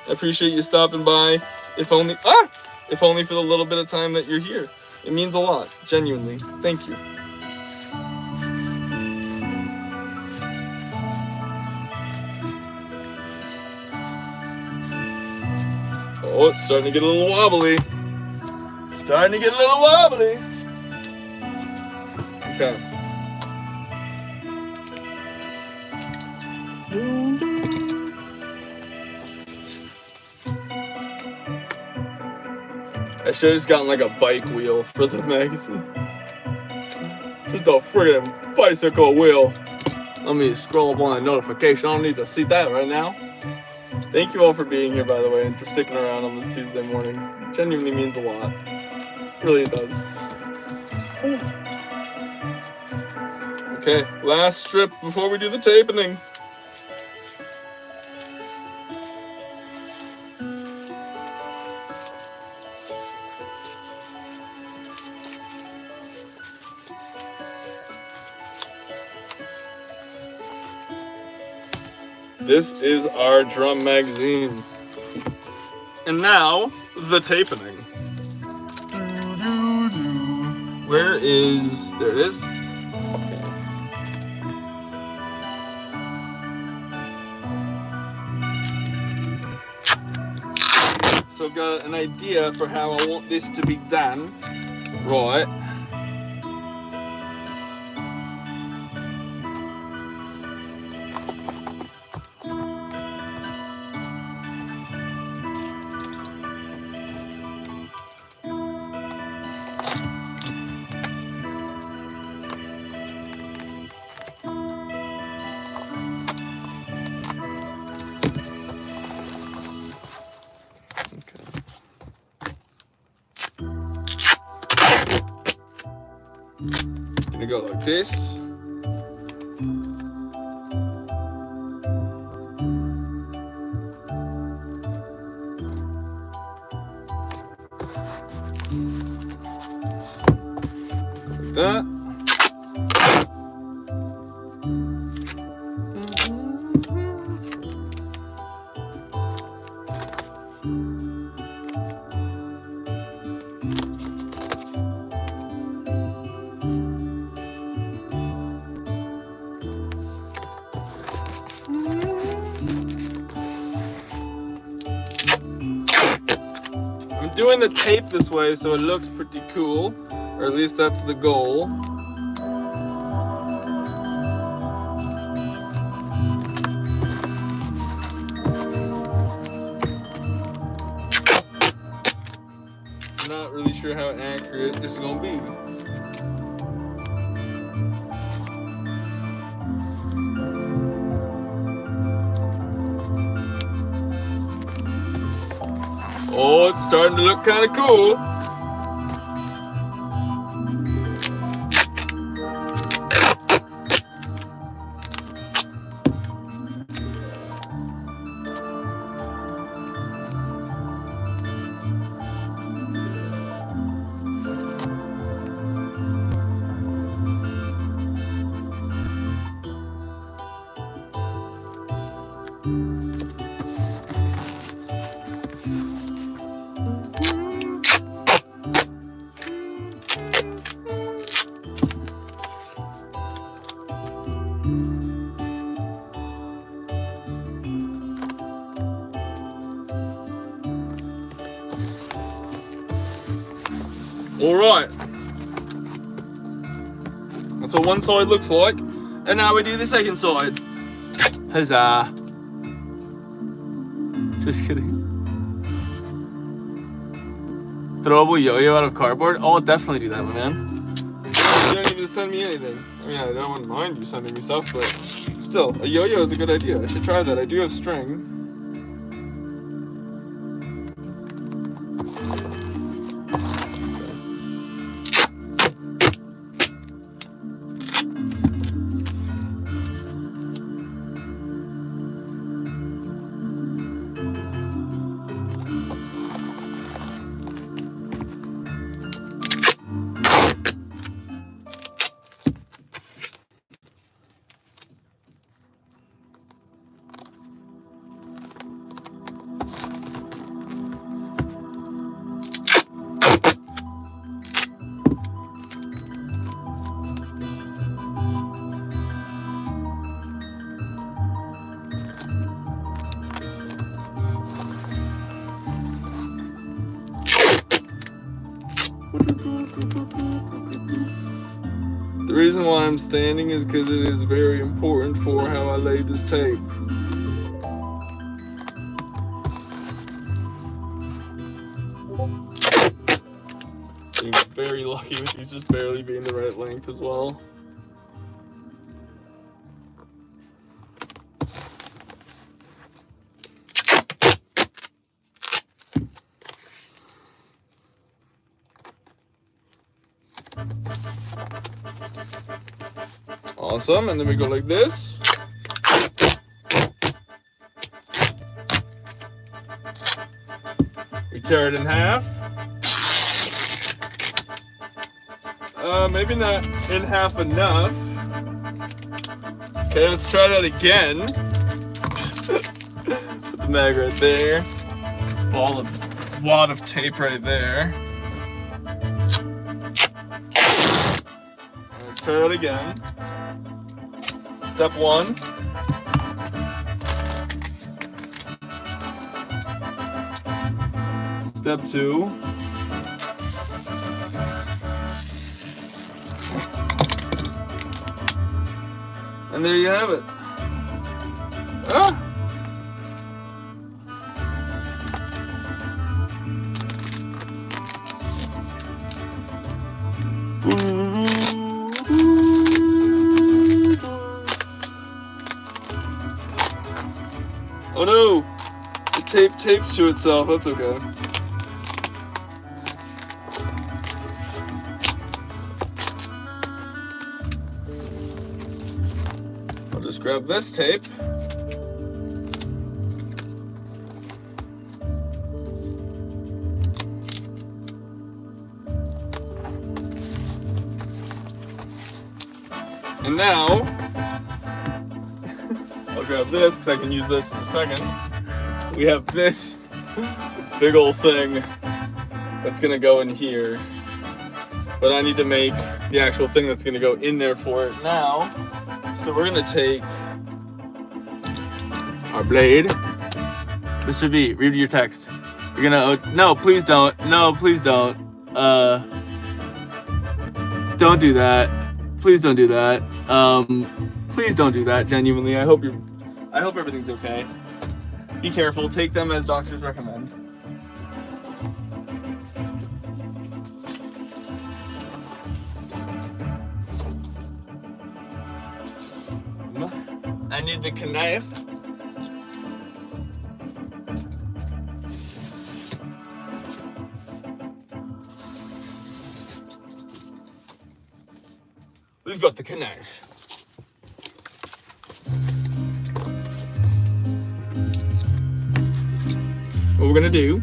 I appreciate you stopping by. If only for the little bit of time that you're here. It means a lot, genuinely. Thank you. Oh, it's starting to get a little wobbly. Starting to get a little wobbly. Okay. I should have just gotten like a bike wheel for the magazine. Just a friggin' bicycle wheel. Let me scroll up on that notification. I don't need to see that right now. Thank you all for being here, by the way, and for sticking around on this Tuesday morning. It genuinely means a lot. Really, it does. Okay, last strip before we do the taping. This is our drum magazine. And now, the taping. Where is... There it is. Okay. So I've got an idea for how I want this to be done. Right. Gonna go like this. Like that. doing the tape this way so it looks pretty cool, or at least that's the goal. Not really sure how accurate this is gonna be. Oh, it's starting to look kind of cool. Alright, that's what one side looks like, and now we do the second side. Huzzah. Just kidding. Throwable yo-yo out of cardboard? Oh, I'll definitely do that one, man. You don't need to send me anything. I mean, I don't mind you sending me stuff, but still, a yo-yo is a good idea. I should try that. I do have string. The reason why I'm standing is because it is very important for how I lay this tape. Being very lucky with these just barely being the right length as well. Awesome, and then we go like this. We tear it in half. Maybe not in half enough. Okay, let's try that again. Put the mag right there. Wad of tape right there. Let's try that again. Step one. Step two. And there you have it. Ah! Oh no! The tape tapes to itself, that's okay. I'll just grab this tape. And now, I'll grab this because I can use this in a second. We have this big old thing that's gonna go in here, but I need to make the actual thing that's gonna go in there for it now. So we're gonna take our blade. Mr. V, read your text. You're gonna, no, please don't. No, please don't. Don't do that. Please don't do that. Please don't do that, genuinely. I hope everything's okay. Be careful, take them as doctors recommend. I need the knife. We've got the knife. What we're gonna do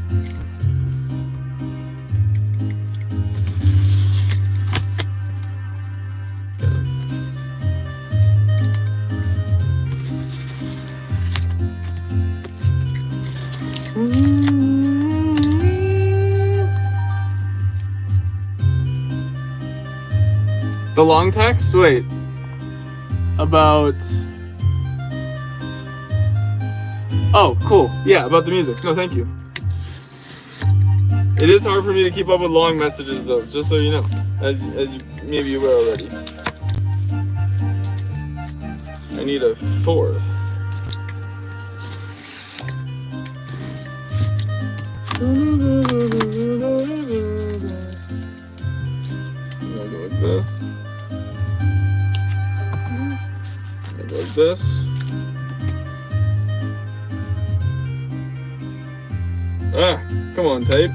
the long text? Wait. About... Oh, cool. Yeah, about the music. No, thank you. It is hard for me to keep up with long messages, though, just so you know. As you maybe you were already. I need a fourth. I'm gonna go like this. I'm gonna go like this. Ah, come on, tape.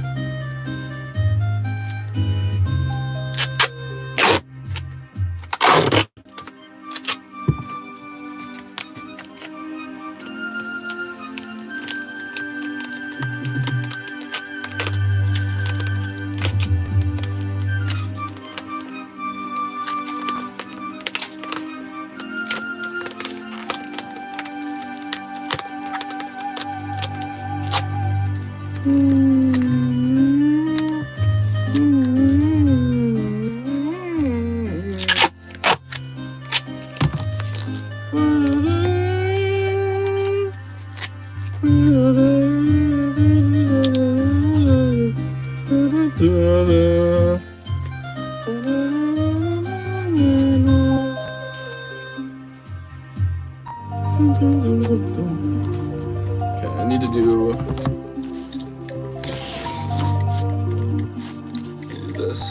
Okay, I need to do this.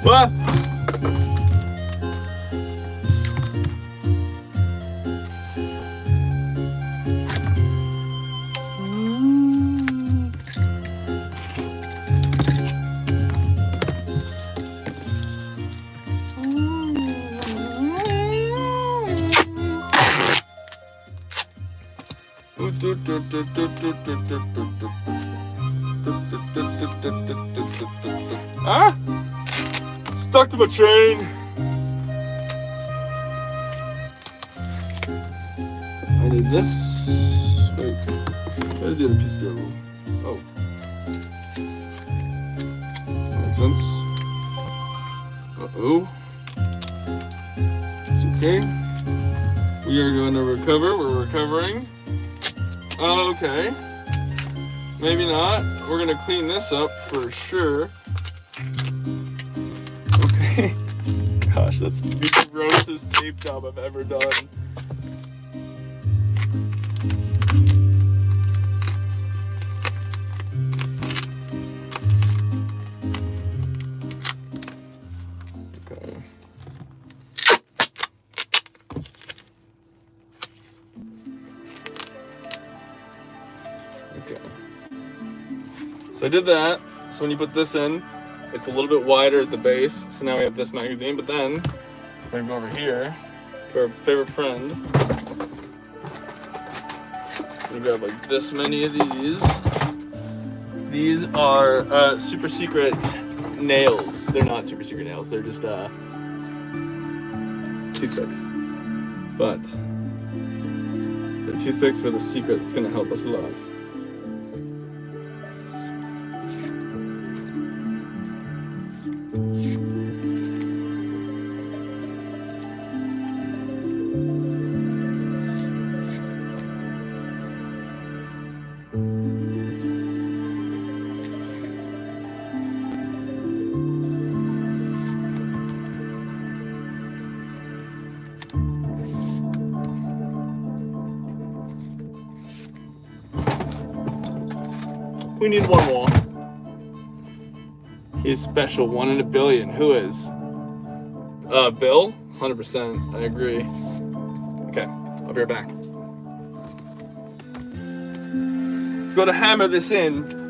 What? Ah! Stuck to my train. I need this. Wait, where did the other piece go? Oh, that makes sense. Uh-oh. It's okay. We are going to recover. We're recovering. Okay. Maybe not. We're gonna clean this up for sure. Okay. Gosh, that's the grossest tape job I've ever done. Okay. Okay. So I did that. So when you put this in, it's a little bit wider at the base. So now we have this magazine, but then we're gonna go over here to our favorite friend. We grab like this many of these. These are super secret nails. They're not super secret nails. They're just toothpicks. But they're toothpicks with a secret that's going to help us a lot. We need one more. He's special, 1 in a billion. Who is? Bill? 100%. I agree. Okay, I'll be right back. We've got to hammer this in.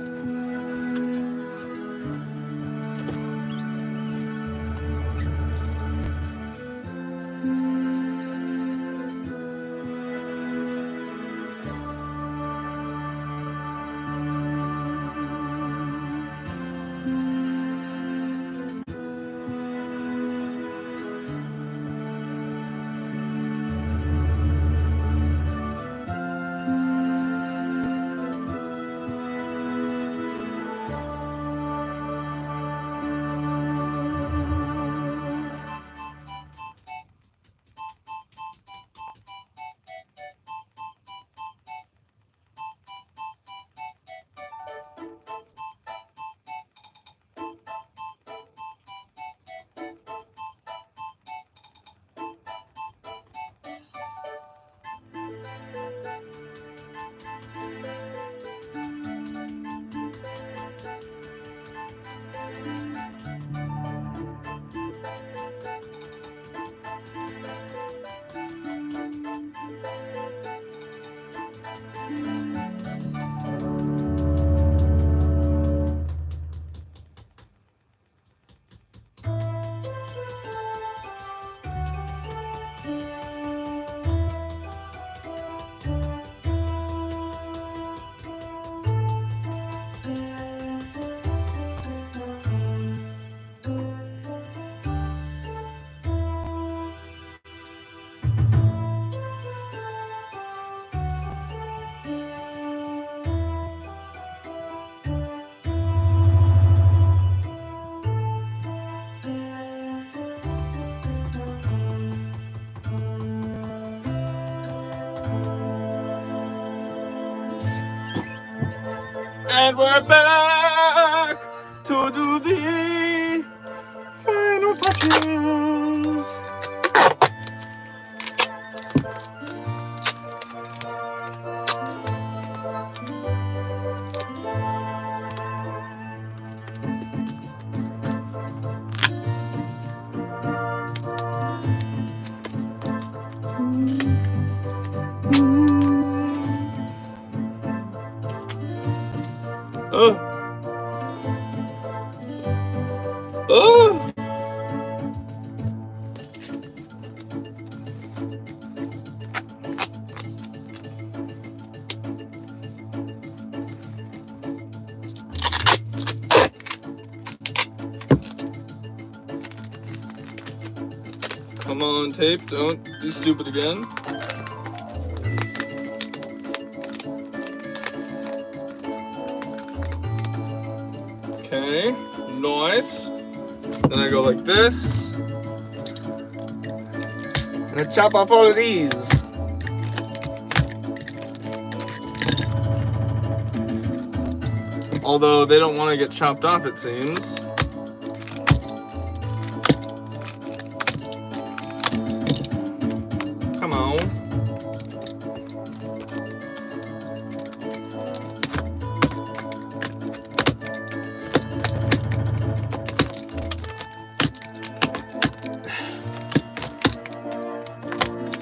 And we're back to do the final touches. Come on, tape, don't be stupid again. Okay, nice. Then I go like this. And I chop off all of these. Although they don't want to get chopped off, it seems. Come on.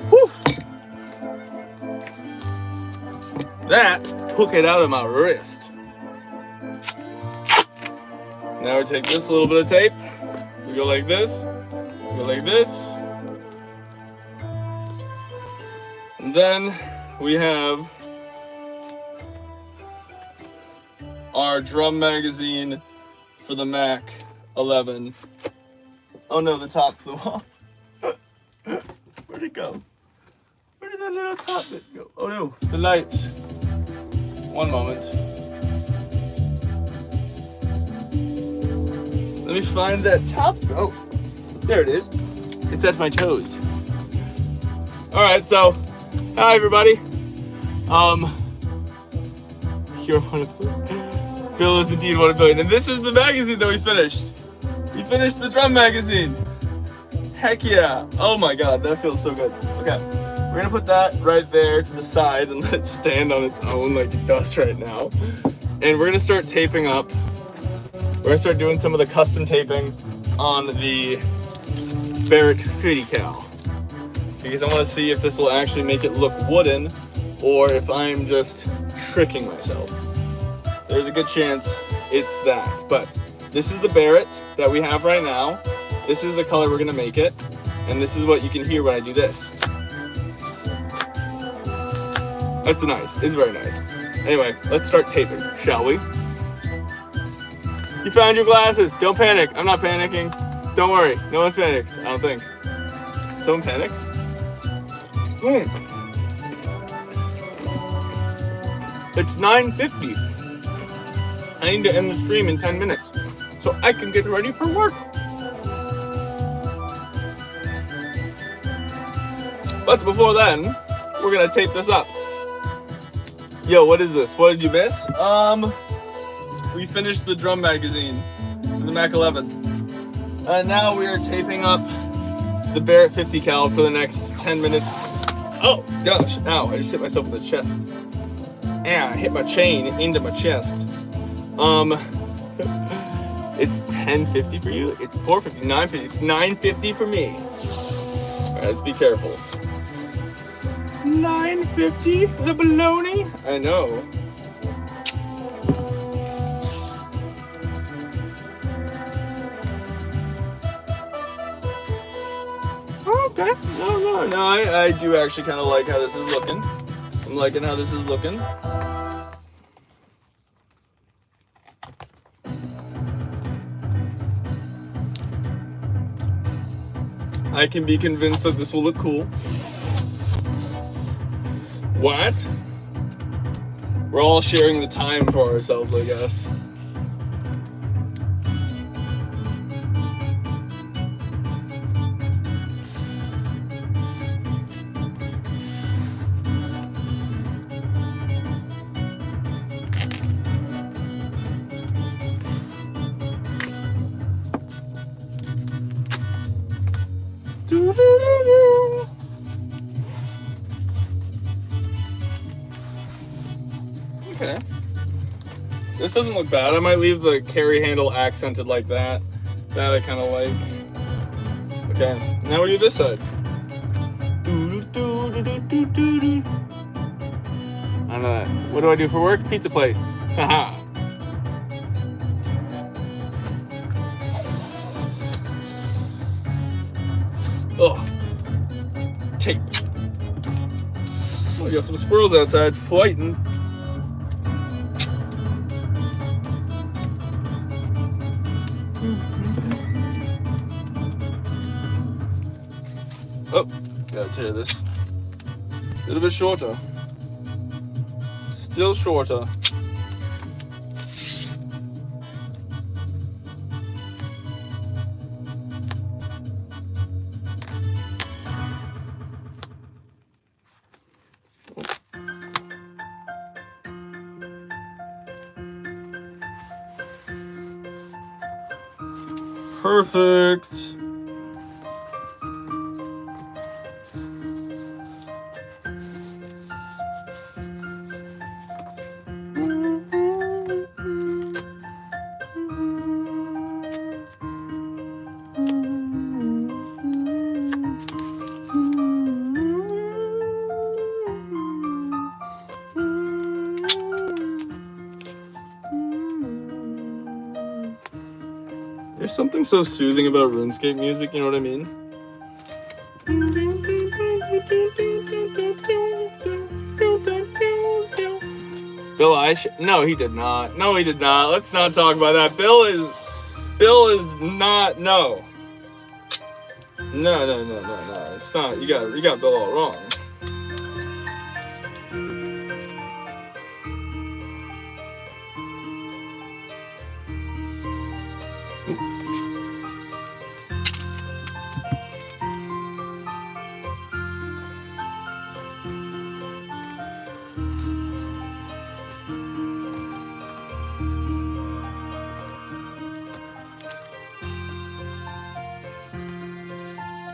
Whew. That took it out of my wrist. Now we take this little bit of tape, we go like this, go like this, and then we have our drum magazine for the Mac 11. Oh no, the top flew off. Where'd it go? Where did that little top bit go? Oh no, the lights. One moment. Let me find that top. Oh, there it is. It's at my toes. All right, so hi everybody. You're one of Bill is indeed 1 billion, and this is the magazine that we finished. We finished the drum magazine. Heck yeah! Oh my god, that feels so good. Okay, we're gonna put that right there to the side and let it stand on its own like it does right now. And we're gonna start taping up. We're gonna start doing some of the custom taping on the Barrett 50 cal. Because I want to see if this will actually make it look wooden or if I'm just tricking myself. There's a good chance it's that. But this is the Barrett that we have right now. This is the color we're going to make it. And this is what you can hear when I do this. That's nice. It's very nice. Anyway, let's start taping, shall we? You found your glasses. Don't panic. I'm not panicking. Don't worry. No one's panicked. I don't think. Someone panicked? It's 9:50. I need to end the stream in 10 minutes so I can get ready for work. But before then, we're gonna tape this up. Yo, what is this? What did you miss? We finished the drum magazine for the Mac 11. And now we are taping up the Barrett 50 cal for the next 10 minutes. Oh gosh, ow, I just hit myself in the chest. Yeah, I hit my chain into my chest. It's 10:50 for you? It's 4:50, 9:50, it's 9:50 for me. Alright, let's be careful. 9:50, the baloney? I know. Okay, no, I do actually kind of like how this is looking. I'm liking how this is looking. I can be convinced that this will look cool. What? We're all sharing the time for ourselves, I guess. Okay. This doesn't look bad. I might leave the carry handle accented like that. That I kind of like. Okay, now we do this side. I don't know that. What do I do for work? Pizza place. Haha. Ugh. Tape. Oh, we got some squirrels outside fighting. Oh, gotta tear this. A little bit shorter. Still shorter. Perfect. There's something so soothing about RuneScape music, you know what I mean? Bill No, he did not. No, he did not. Let's not talk about that. Bill is not. No. No. It's not. You got Bill all wrong.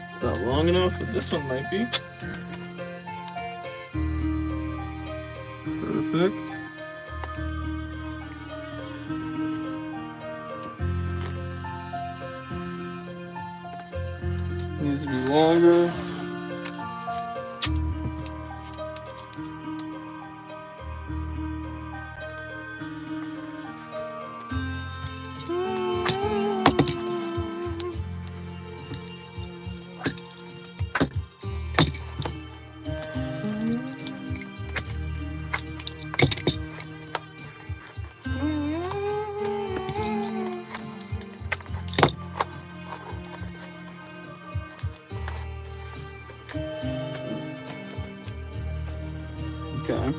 It's not long enough, but this one might be. Perfect. Needs to be longer. Okay.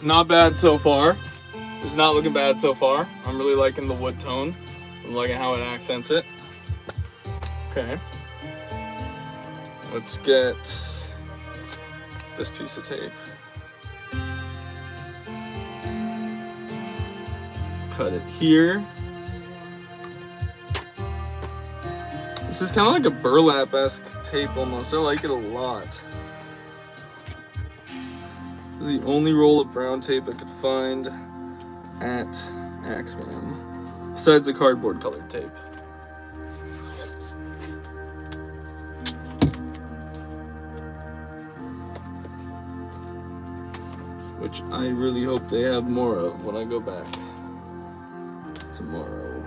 Not bad so far. It's not looking bad so far. I'm really liking the wood tone. I'm liking how it accents it. Okay. Let's get this piece of tape. Cut it here. This is kind of like a burlap-esque tape almost. I like it a lot. This is the only roll of brown tape I could find at Axeman, besides the cardboard colored tape. Which I really hope they have more of when I go back tomorrow.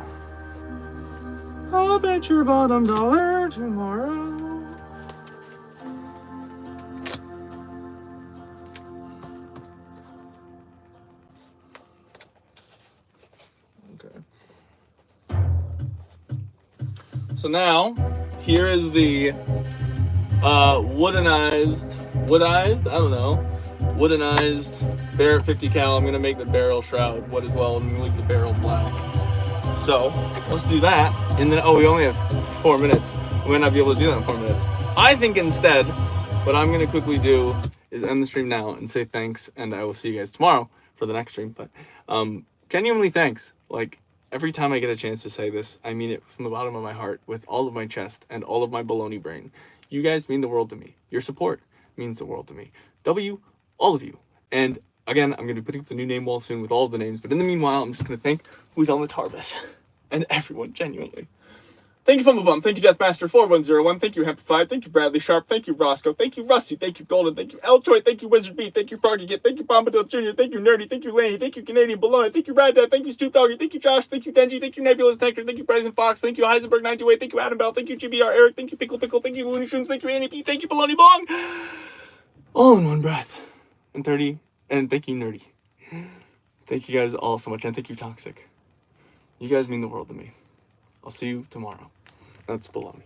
I'll bet your bottom dollar tomorrow. So now, here is the woodenized Barrett 50 cal. I'm gonna make the barrel shroud wood as well, and leave the barrel black. So let's do that. And then, we only have 4 minutes. We might not be able to do that in 4 minutes. I think instead, what I'm gonna quickly do is end the stream now and say thanks, and I will see you guys tomorrow for the next stream. But genuinely thanks. Like, every time I get a chance to say this, I mean it from the bottom of my heart, with all of my chest and all of my baloney brain. You guys mean the world to me. Your support means the world to me. All of you. And again, I'm going to be putting up the new name wall soon with all of the names. But in the meanwhile, I'm just going to thank who's on the Tarbus. And everyone, genuinely. Thank you, Fumblebum. Thank you, Deathmaster4101. Thank you, Hempified. Thank you, Bradley Sharp. Thank you, Roscoe. Thank you, Rusty. Thank you, Golden. Thank you, Eltroy. Thank you, Wizard B. Thank you, Froggy Git. Thank you, Bombadil Jr. Thank you, Nerdy. Thank you, Laney. Thank you, Canadian Bologna. Thank you, Rad Dad. Thank you, Stoop Doggy. Thank you, Josh. Thank you, Denji. Thank you, Nebulous Nectar. Thank you, Bryson Fox. Thank you, Heisenberg928. Thank you, Adam Bell. Thank you, GBR Eric. Thank you, Pickle. Thank you, Looney Tunes. Thank you, Annie P. Thank you, Baloney Bong. All in one breath. And 30. And thank you, Nerdy. Thank you guys all so much. And thank you, Toxic. You guys mean the world to me. I'll see you tomorrow. That's baloney.